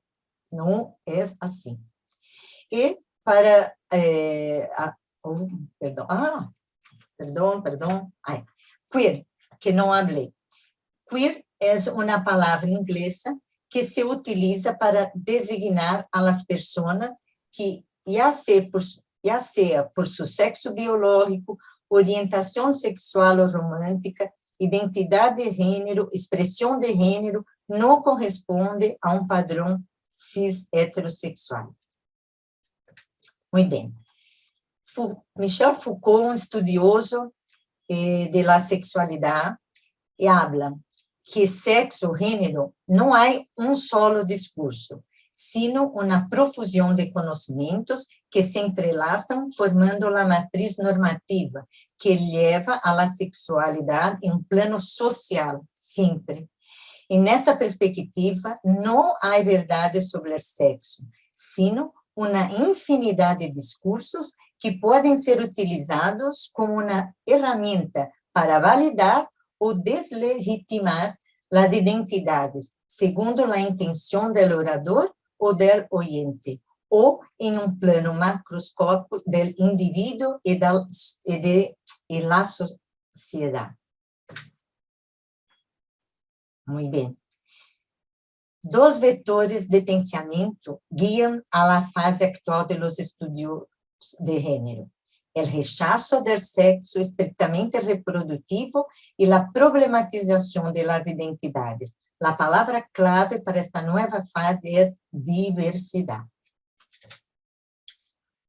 é assim. E para Oh, perdão. Perdão. Ai. Queer, que não falei. Queer é uma palavra inglesa que se utiliza para designar a las personas que, ya sea por su sexo biológico, orientação sexual ou romântica, identidade de gênero, expressão de gênero, não corresponde a um padrão cis heterossexual. Muito bem. Michel Foucault, um estudioso de la sexualidade, habla que sexo, gênero, não há um solo discurso, sino uma profusão de conhecimentos que se entrelaçam formando a matriz normativa que leva a la sexualidade em um plano social, sempre. E nesta perspectiva, não há verdade sobre o sexo, sino uma infinidade de discursos que podem ser utilizados como uma ferramenta para validar ou deslegitimar as identidades, segundo a intenção do orador ou do oyente, ou em um plano macroscópico do indivíduo e da sociedade. Muito bem. Dos vetores de pensamento guiam a la fase actual de los estudios de género: el rechazo del sexo estrictamente reprodutivo y la problematización de las identidades. La palabra clave para esta nueva fase es diversidad.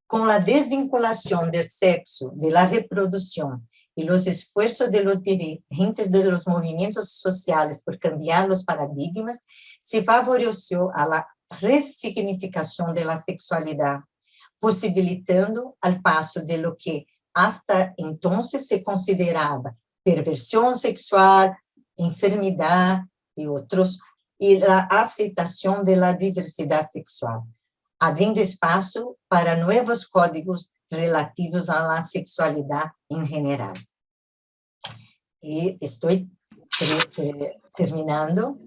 Con la desvinculación del sexo, de la reproducción y los esfuerzos de los dirigentes de los movimientos sociales por cambiar los paradigmas, se favoreció a la resignificación de la sexualidad, posibilitando al paso de lo que hasta entonces se consideraba perversión sexual, enfermedad y otros, y la aceptación de la diversidad sexual, abrindo espaço para nuevos códigos relativos a la sexualidad en general. Y estoy terminando.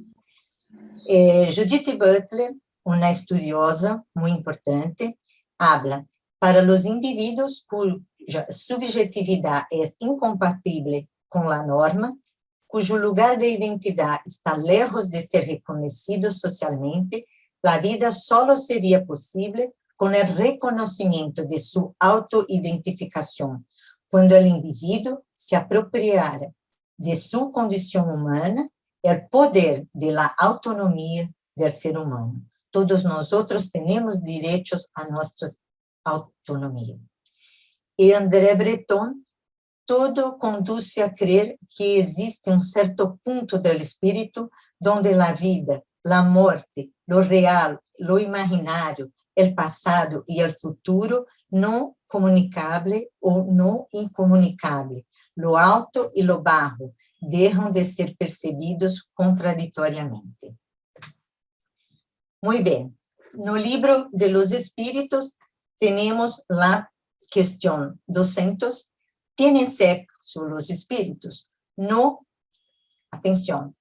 Judith Butler, una estudiosa muy importante, habla para los individuos cuya subjetividad es incompatible con la norma, cuyo lugar de identidad está lejos de ser reconocido socialmente, la vida solo sería posible con el reconocimiento de su autoidentificación, cuando el individuo se apropiara de su condición humana, el poder de la autonomía del ser humano. Todos nosotros tenemos derechos a nuestra autonomía. Y André Breton, todo conduce a creer que existe un cierto punto del espíritu donde la vida, la muerte, lo real, lo imaginario, el pasado y el futuro no comunicable o no incomunicable, lo alto y lo bajo, dejan de ser percebidos contraditoriamente. Muy bien. No libro de los espíritus tenemos la cuestión 200. ¿Tienen sexo los espíritus? No, atención,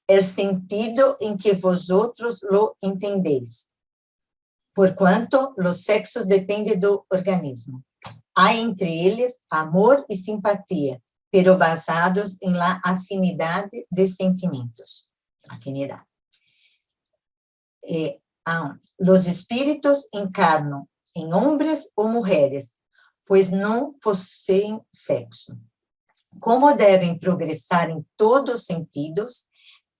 el sentido en que vosotros lo entendéis. Por cuanto los sexos dependen del organismo. Hay entre ellos amor y simpatía, pero basados en la afinidad de sentimientos. Afinidad. Los espíritus encarnan en hombres o mujeres, pues no poseen sexo. Como deben progresar en todos sentidos,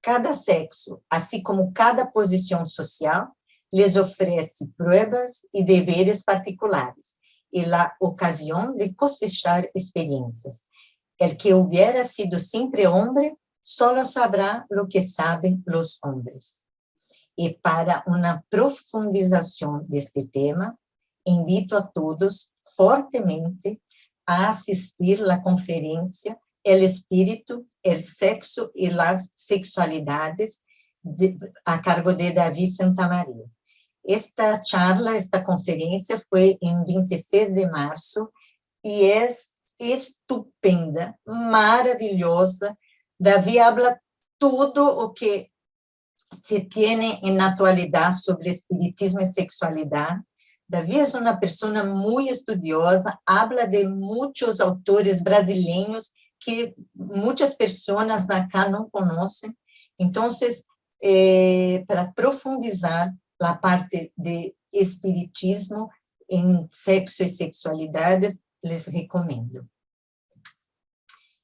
cada sexo, así como cada posición social, les ofrece pruebas y deberes particulares y la ocasión de cosechar experiencias. El que hubiera sido siempre hombre, solo sabrá lo que saben los hombres. Y para una profundización de este tema, invito a todos fortemente a asistir a la conferencia El Espíritu, el Sexo y las Sexualidades, a cargo de David Santamaría. Esta charla, esta conferencia fue en 26 de marzo y es estupenda, maravillosa. David habla todo o que se tiene en la actualidad sobre espiritismo y sexualidad. Davi es una persona muy estudiosa, habla de muchos autores brasileños que muchas personas acá no conocen. Entonces, para profundizar la parte de espiritismo en sexo y sexualidades, les recomiendo.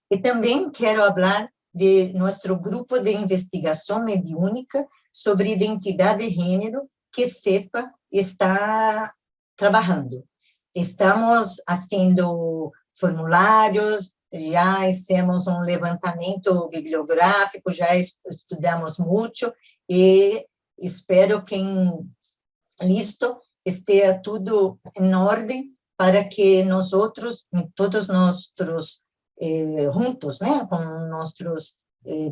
Y también quiero hablar de nuestro grupo de investigación mediúnica sobre identidad de género, que SEPA está trabajando. Estamos haciendo formularios, já hicimos um levantamento bibliográfico, já estudamos muito, e espero que listo esteja tudo em ordem para que nós outros, todos nossos juntos, né, com nossos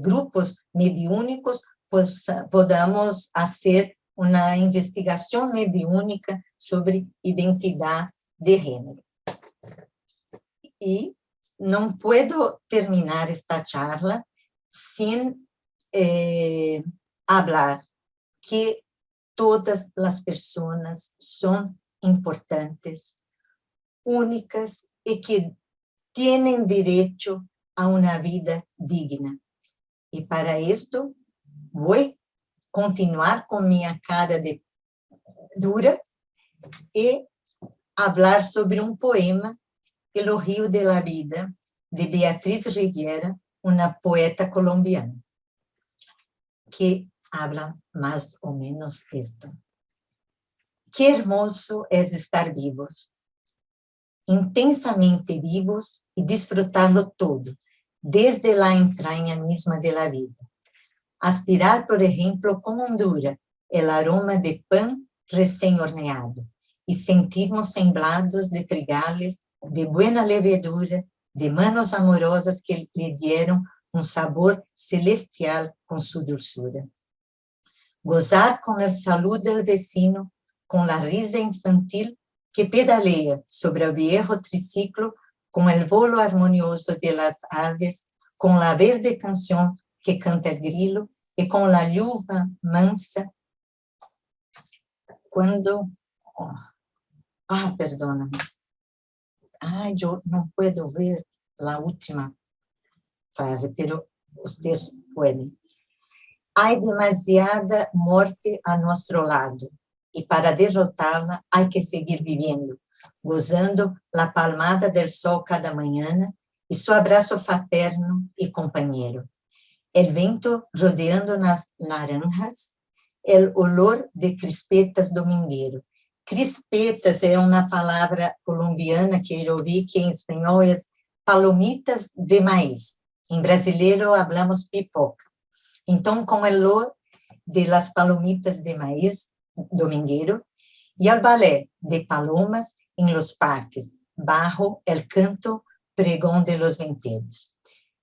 grupos mediúnicos, podamos fazer uma investigação mediúnica sobre identidade de gênero. E não puedo terminar esta charla sem falar que todas as pessoas são importantes, únicas e que têm direito a uma vida digna. E para isto, vou continuar com minha cara de dura e falar sobre um poema, El Rio de la Vida, de Beatriz Riviera, uma poeta colombiana, que habla mais ou menos esto. Qué hermoso es estar vivos, intensamente vivos y disfrutarlo todo, desde la entraña misma de la vida. Aspirar, por ejemplo, con hondura el aroma de pan recién horneado y sentirnos semblados de trigales de buena levedura, de manos amorosas que le dieron un sabor celestial con su dulzura. Gozar con el salud del vecino, con la risa infantil que pedalea sobre el viejo triciclo, con el volo armonioso de las aves, con la verde canción que canta el grillo y con la lluvia mansa cuando... perdóname. Yo no puedo ver la última frase, pero ustedes pueden. Hay demasiada muerte a nuestro lado y para derrotarla hay que seguir viviendo, gozando la palmada del sol cada mañana y su abrazo fraterno y compañero. El viento rodeando las naranjas, el olor de crispetas dominguero. Crispetas é uma palavra colombiana que eu ouvi que em espanhol é palomitas de maíz. Em brasileiro, falamos pipoca. Então, com o olor de las palomitas de maíz dominguero e o balé de palomas em los parques, bajo el canto pregón de los venteros.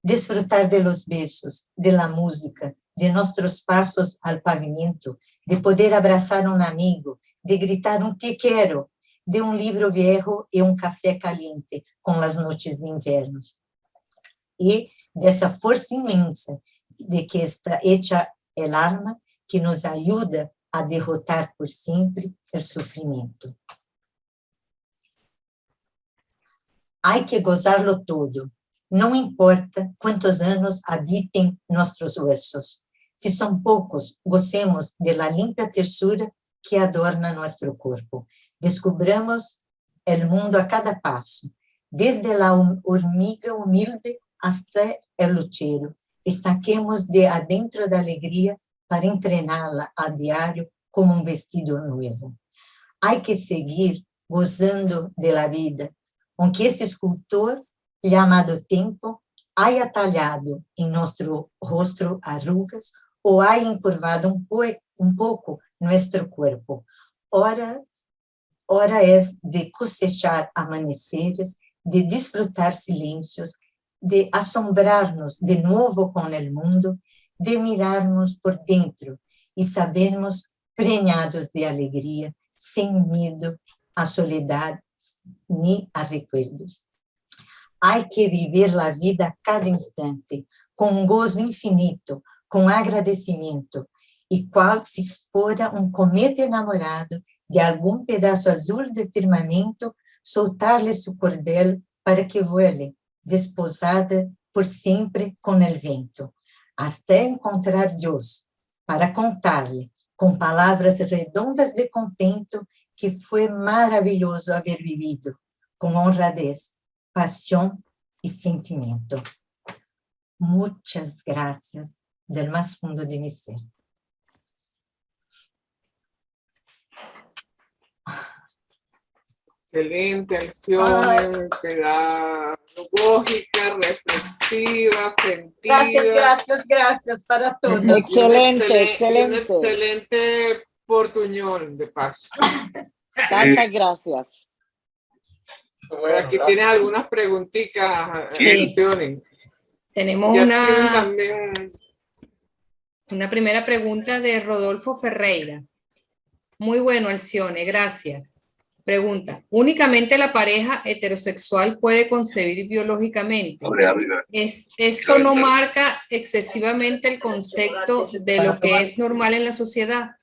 Disfrutar de los besos, de la música, de nuestros pasos al pavimento, de poder abrazar un amigo, de gritar un te quiero, de un libro viejo y un café caliente con las noches de invierno. Y de esa fuerza inmensa de que está hecha el alma que nos ayuda a derrotar por siempre el sufrimiento. Hay que gozarlo todo, no importa cuántos años habiten nuestros huesos. Si son pocos, gocemos de la limpia tersura que adorna nuestro cuerpo. Descubramos el mundo a cada paso, desde la hormiga humilde hasta el luchero, y saquemos de adentro de alegría para entrenarla a diario como un vestido nuevo. Hay que seguir gozando de la vida, aunque ese escultor llamado tiempo haya tallado en nuestro rostro arrugas o haya encurvado un poco nuestro cuerpo. Hora es de cosechar amaneceres, de disfrutar silencios, de asombrarnos de nuevo con el mundo, de mirarnos por dentro y sabernos preñados de alegría, sin miedo a soledad ni a recuerdos. Hay que vivir la vida cada instante, con un gozo infinito, con agradecimiento, y cual si fuera un cometa enamorado, de algum pedaço azul de firmamento, soltar-lhe su cordel para que vuele, desposada por sempre com o vento, até encontrar Deus, para contar-lhe, com palavras redondas de contento, que foi maravilhoso haver vivido, com honradez, paixão e sentimento. Muitas graças del mais fundo de mi ser. Excelente, Alcione, pedagógica, reflexiva, sentida. Gracias para todos. Excelente, Y un excelente. excelente portuñol, de paso. Tantas gracias. Por aquí tienes algunas preguntitas, Sí. Alcione. Tenemos Y Alcione también. una primera pregunta de Rodolfo Ferreira. Muy bueno, Alcione, gracias. Pregunta, ¿únicamente la pareja heterosexual puede concebir biológicamente? ¿Esto no marca excesivamente el concepto de lo que es normal en la sociedad?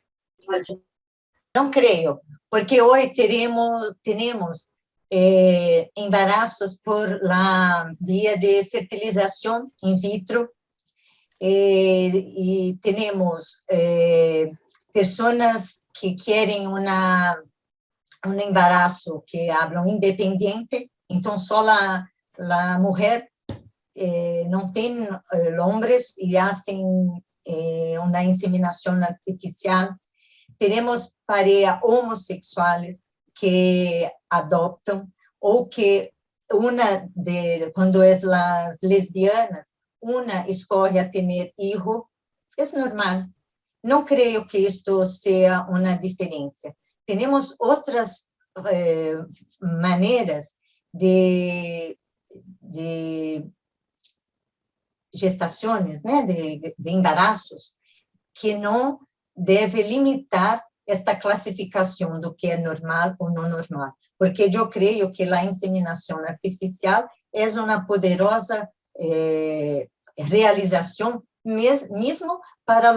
Não creio, porque hoje temos embarazos por la via de fertilização in vitro, e temos pessoas que querem um embaraço que hablam independiente, então só a mulher não tem homens e fazem uma inseminação artificial. Temos parejas homossexuais que adoptam, ou que quando é as lesbianas, uma escolhe a ter filho, é normal. Não creio que isto seja uma diferença. Temos outras maneiras de gestações, né, de embaraços, que não deve limitar esta classificação do que é normal ou não normal, porque eu creio que a inseminação artificial é uma poderosa realização, mesmo para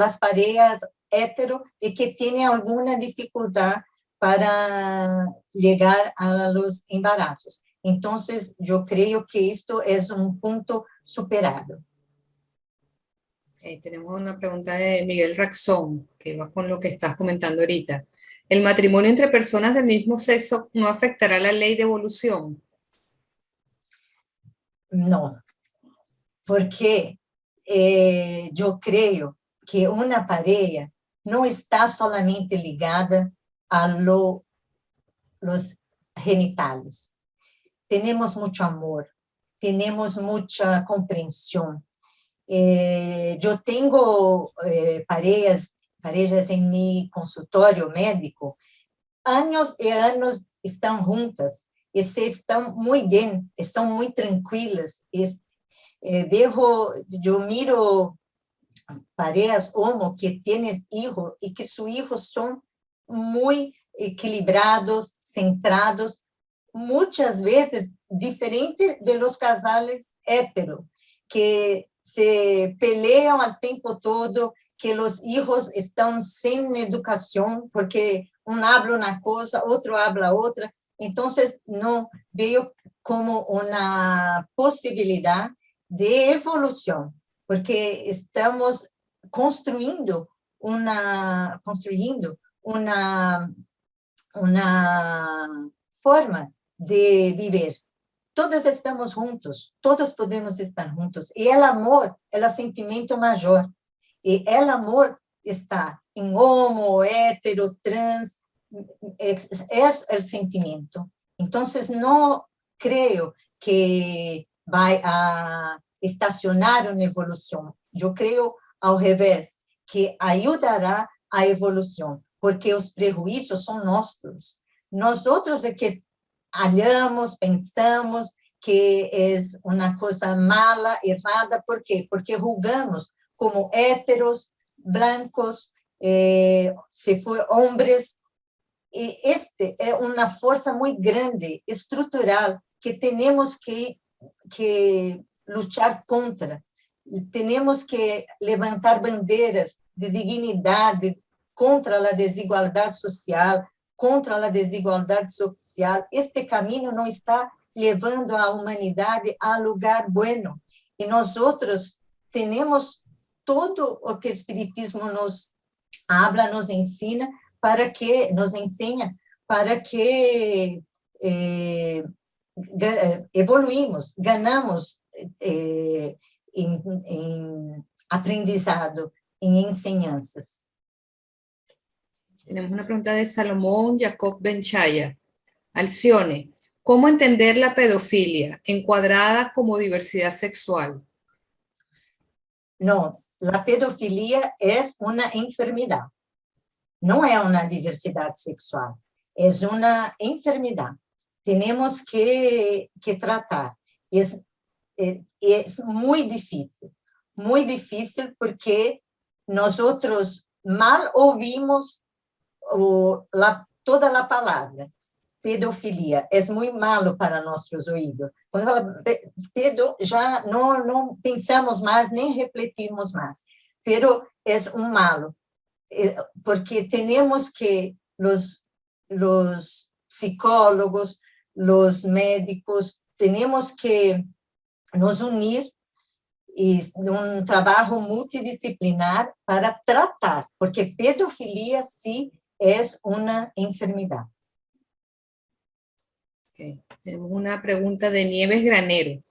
as parejas hetero e que têm alguma dificuldade para chegar a los embarazos. Então, eu creio que isto é ponto superado. Tenemos una pregunta de Miguel Raxón, que va con lo que estás comentando ahorita. ¿El matrimonio entre personas del mismo sexo no afectará la ley de evolución? Não, porque eu creio que uma pareja não está solamente ligada a los genitales. Temos muito amor, temos muita compreensão. Eu tenho parejas em meu consultório médico, anos e anos estão juntas, e se estão muito bem, estão muito tranquilas. Eu miro parejas homo que têm filhos e que seus filhos são muito equilibrados, centrados, muitas vezes diferente de los casales héteros, que se peleam o tempo todo, que os filhos estão sem educação, porque habla uma coisa, outro habla outra. Então, não vejo como uma possibilidade de evolução, porque estamos construindo uma forma de viver. Todos estamos juntos, todos podemos estar juntos. E o amor é o sentimento maior. E o amor está em homo, hétero, trans, é o sentimento. Então, não creio que vai a estacionar uma evolução. Eu creio, ao revés, que ajudará a evolução, porque os prejuízos são nossos. Nós outros é que olhamos, pensamos que é uma coisa mala, errada. ¿Por quê? Porque julgamos como héteros, blancos, se for homens. E este é uma força muito grande, estrutural, que temos que lutar contra. Temos que levantar bandeiras de dignidade, contra a desigualdade social, contra a desigualdade social. Este caminho não está levando a humanidade a lugar bueno. E nós outros temos todo o que o Espiritismo nos habla, nos ensina, para que evoluímos, ganamos em aprendizado, em enseñanzas. Tenemos una pregunta de Salomón Jacob Benchaya. Alcione, ¿cómo entender la pedofilia encuadrada como diversidad sexual? No, la pedofilia es una enfermedad. No es una diversidad sexual, es una enfermedad. Tenemos que tratar. Es muy difícil porque nosotros mal ouvimos toda la palabra. Pedofilia é muito malo para nossos ouvidos. Quando fala pedo, já não pensamos mais, nem refletimos mais. Pero é malo, porque temos que os psicólogos, os médicos, temos que nos unir e trabalho multidisciplinar para tratar, porque pedofilia sim é uma enfermidade. Okay. Tenemos una pregunta de Nieves Granero.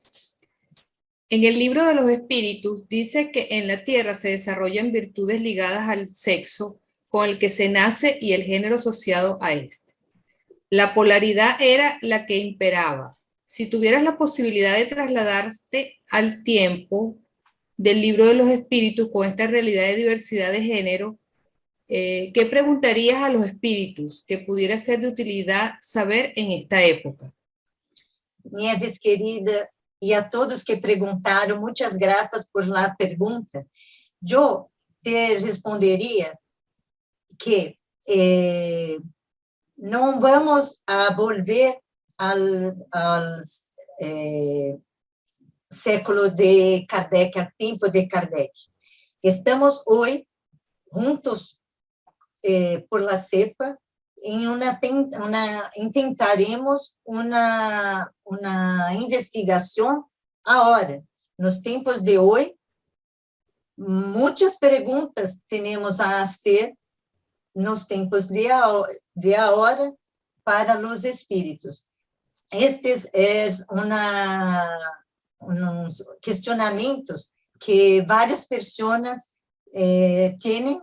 En el libro de los espíritus dice que en la tierra se desarrollan virtudes ligadas al sexo con el que se nace y el género asociado a este. La polaridad era la que imperaba. Si tuvieras la posibilidad de trasladarte al tiempo del libro de los espíritus con esta realidad de diversidad de género, ¿qué preguntarías a los espíritus que pudiera ser de utilidad saber en esta época? Nieves, querida, e a todos que perguntaram, muitas graças por la pergunta. Eu te responderia que não vamos a volver ao século de Kardec, ao tempo de Kardec. Estamos hoje juntos por la CEPA, tentaremos uma investigação agora. Nos tempos de hoje, muitas perguntas temos a fazer nos tempos de agora para os espíritos. Estes são uns questionamentos que várias pessoas têm.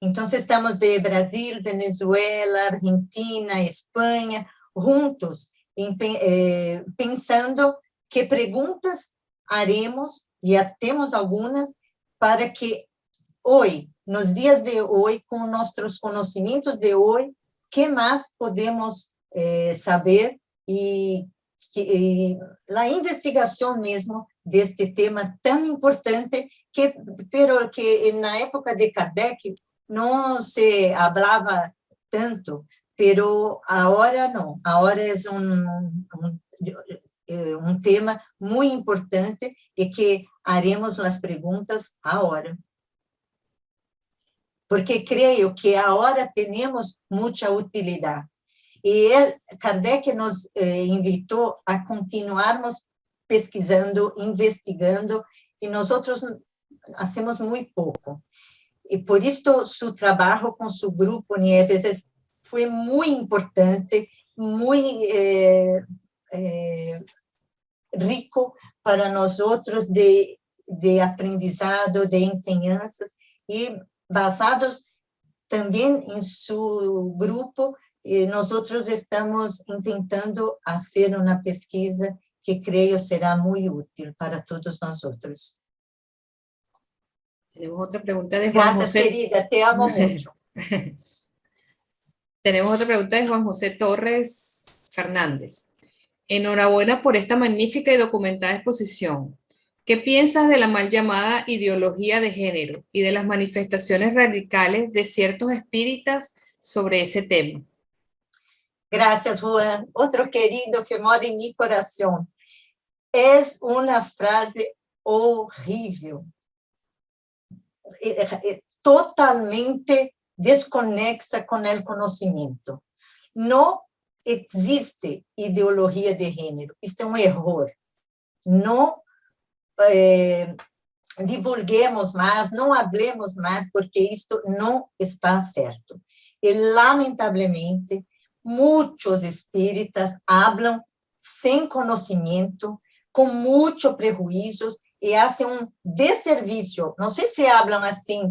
Então, estamos de Brasil, Venezuela, Argentina, Espanha, juntos, pensando que perguntas haremos, já temos algumas, para que hoje, nos dias de hoje, com nossos conhecimentos de hoje, que mais podemos saber e a investigação mesmo deste tema tão importante, pero que na época de Kardec, não se falava tanto, pero agora não. Agora é um tema muito importante e que haremos as perguntas agora. Porque creio que agora temos muita utilidade. E Kardec nos invitou a continuarmos pesquisando, investigando, e nós fazemos muito pouco. E por isso, seu trabalho com seu grupo, Nieves, foi muito importante, muito rico para nós outros de aprendizado, de ensinanças, e basados também em seu grupo, nós outros estamos tentando fazer uma pesquisa que creio será muito útil para todos nós outros. Tenemos otra pregunta de Juan Gracias, José. querida, te amo mucho. Tenemos otra pregunta de Juan José Torres Fernández. Enhorabuena por esta magnífica y documentada exposición. ¿Qué piensas de la mal llamada ideología de género y de las manifestaciones radicales de ciertos espíritas sobre ese tema? Gracias, Juan. Otro querido que mora en mi corazón. Es una frase horrible. Totalmente desconexa con el conocimiento. No existe ideología de género. Esto es un error. No divulguemos más, no hablemos más, porque esto no está certo. Y lamentablemente, muchos espíritas hablan sin conocimiento, con muchos prejuicios y hacen un desservicio. No sé si hablan así,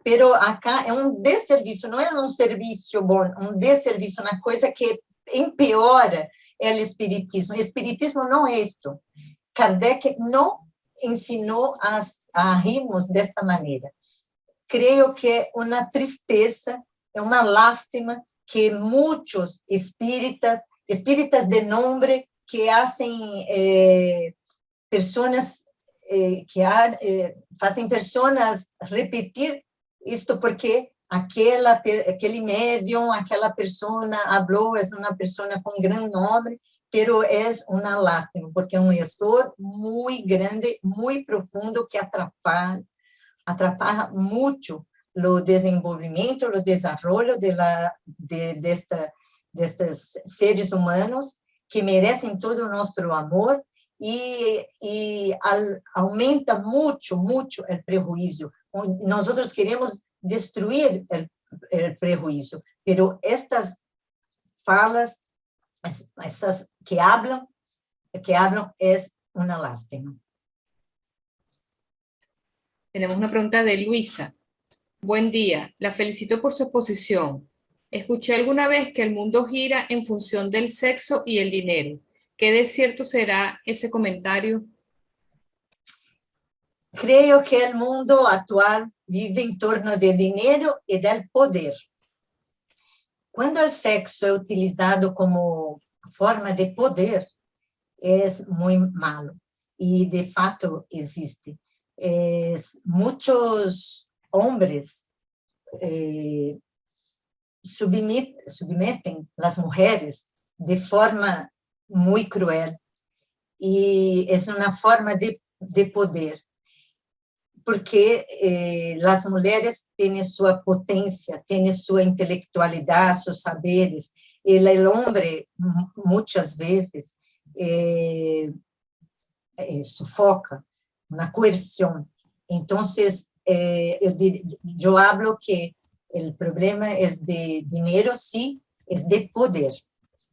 pero acá es un desservicio, no es un servicio bueno, un desservicio, una cosa que empeora el espiritismo. El espiritismo no es esto. Kardec no ensinou a rirmos desta maneira. Creio que é uma tristeza, é uma lástima que muitos espíritas de nome, que fazem pessoas fazem pessoas repetir isto porque aquele médium, aquela pessoa falou, é uma pessoa com grande nome, pero é uma lástima, porque é um erro muito grande, muito profundo, que atrapalha muito o desenvolvimento, o desenvolvimento destes seres humanos que merecem todo o nosso amor e aumenta muito o prejuízo. Nós queremos destruir o prejuízo, pero estas falas, estas que hablan es una lástima. Tenemos una pregunta de Luisa. Buen día, la felicito por su exposición. Escuché alguna vez que el mundo gira en función del sexo y el dinero. ¿Qué de cierto será ese comentario? Creo que el mundo actual vive en torno del dinero y del poder. Cuando el sexo es utilizado como forma de poder, es muy malo. Y de facto existe. Muchos hombres submeten las mujeres de forma muy cruel. Y es una forma de poder. Porque as mulheres têm sua potência, têm sua intelectualidade, seus saberes, e o homem, muitas vezes, sufoca na coerção. Então, eu falo que o problema é de dinheiro, sim, é de poder,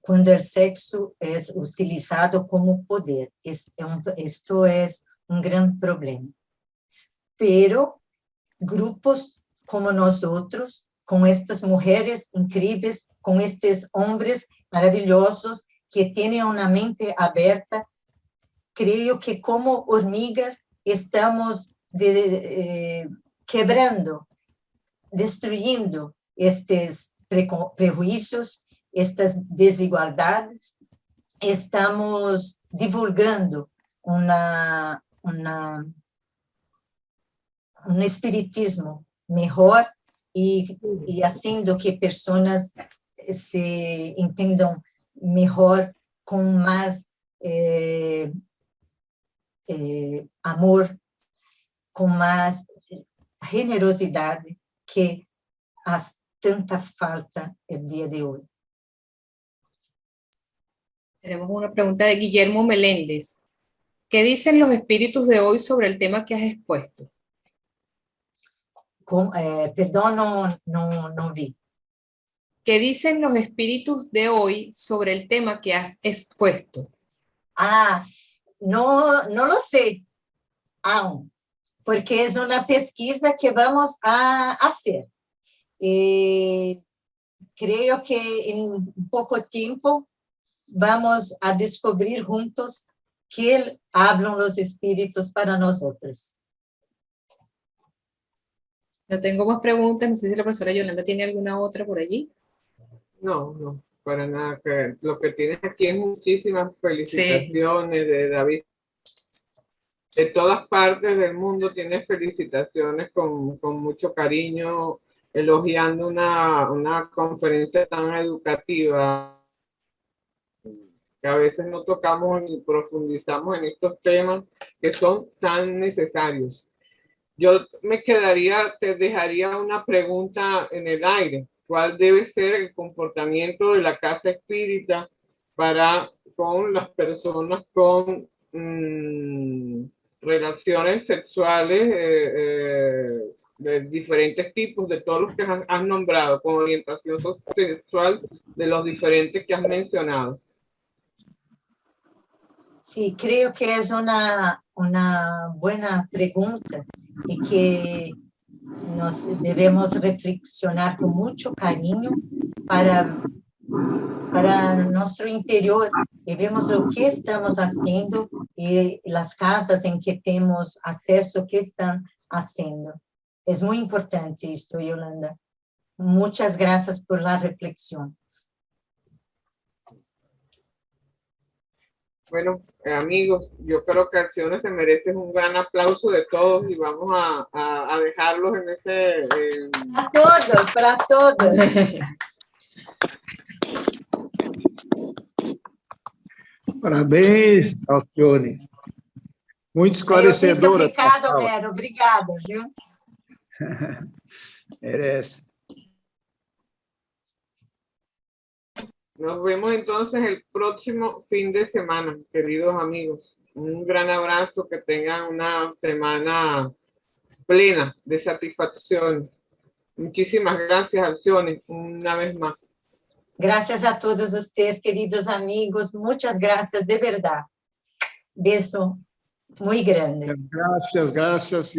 quando o sexo é utilizado como poder. Isto é um grande problema. Pero grupos como nosotros, con estas mujeres increíbles, con estos hombres maravillosos que tienen una mente abierta, creo que como hormigas estamos quebrando, destruyendo estos prejuicios, estas desigualdades, estamos divulgando un espiritismo mejor y haciendo que personas se entiendan mejor, con más amor, con más generosidad que hace tanta falta el día de hoy. Tenemos una pregunta de Guillermo Meléndez. ¿Qué dicen los espíritus de hoy sobre el tema que has expuesto? Perdón, no vi. ¿Qué dicen los espíritus de hoy sobre el tema que has expuesto? No lo sé aún, porque es una pesquisa que vamos a hacer. Creo que en poco tiempo vamos a descubrir juntos qué hablan los espíritus para nosotros. No tengo más preguntas, no sé si la profesora Yolanda tiene alguna otra por allí. No, para nada. Que lo que tienes aquí es muchísimas felicitaciones de David. De todas partes del mundo tienes felicitaciones con mucho cariño, elogiando una conferencia tan educativa, que a veces no tocamos ni profundizamos en estos temas que son tan necesarios. Yo te dejaría una pregunta en el aire. ¿Cuál debe ser el comportamiento de la casa espírita con las personas con relaciones sexuales de diferentes tipos, de todos los que has nombrado, con orientación sexual de los diferentes que has mencionado? Sí, creo que es una buena pregunta y que nos debemos reflexionar con mucho cariño para nuestro interior y vemos lo que estamos haciendo y las casas en que tenemos acceso, qué están haciendo. Es muy importante esto, Yolanda. Muchas gracias por la reflexión. Bueno, amigos, yo creo que Acciones se merece un gran aplauso de todos y vamos a dejarlos en ese... Para todos. Parabéns, Alcione. Muito esclarecedora. Obrigado, Mero. Obrigada, viu? Merece. Nos vemos entonces el próximo fin de semana, queridos amigos. Un gran abrazo, que tengan una semana plena de satisfacción. Muchísimas gracias, Alcione, una vez más. Gracias a todos ustedes, queridos amigos. Muchas gracias, de verdad. Beso muy grande. Gracias, gracias.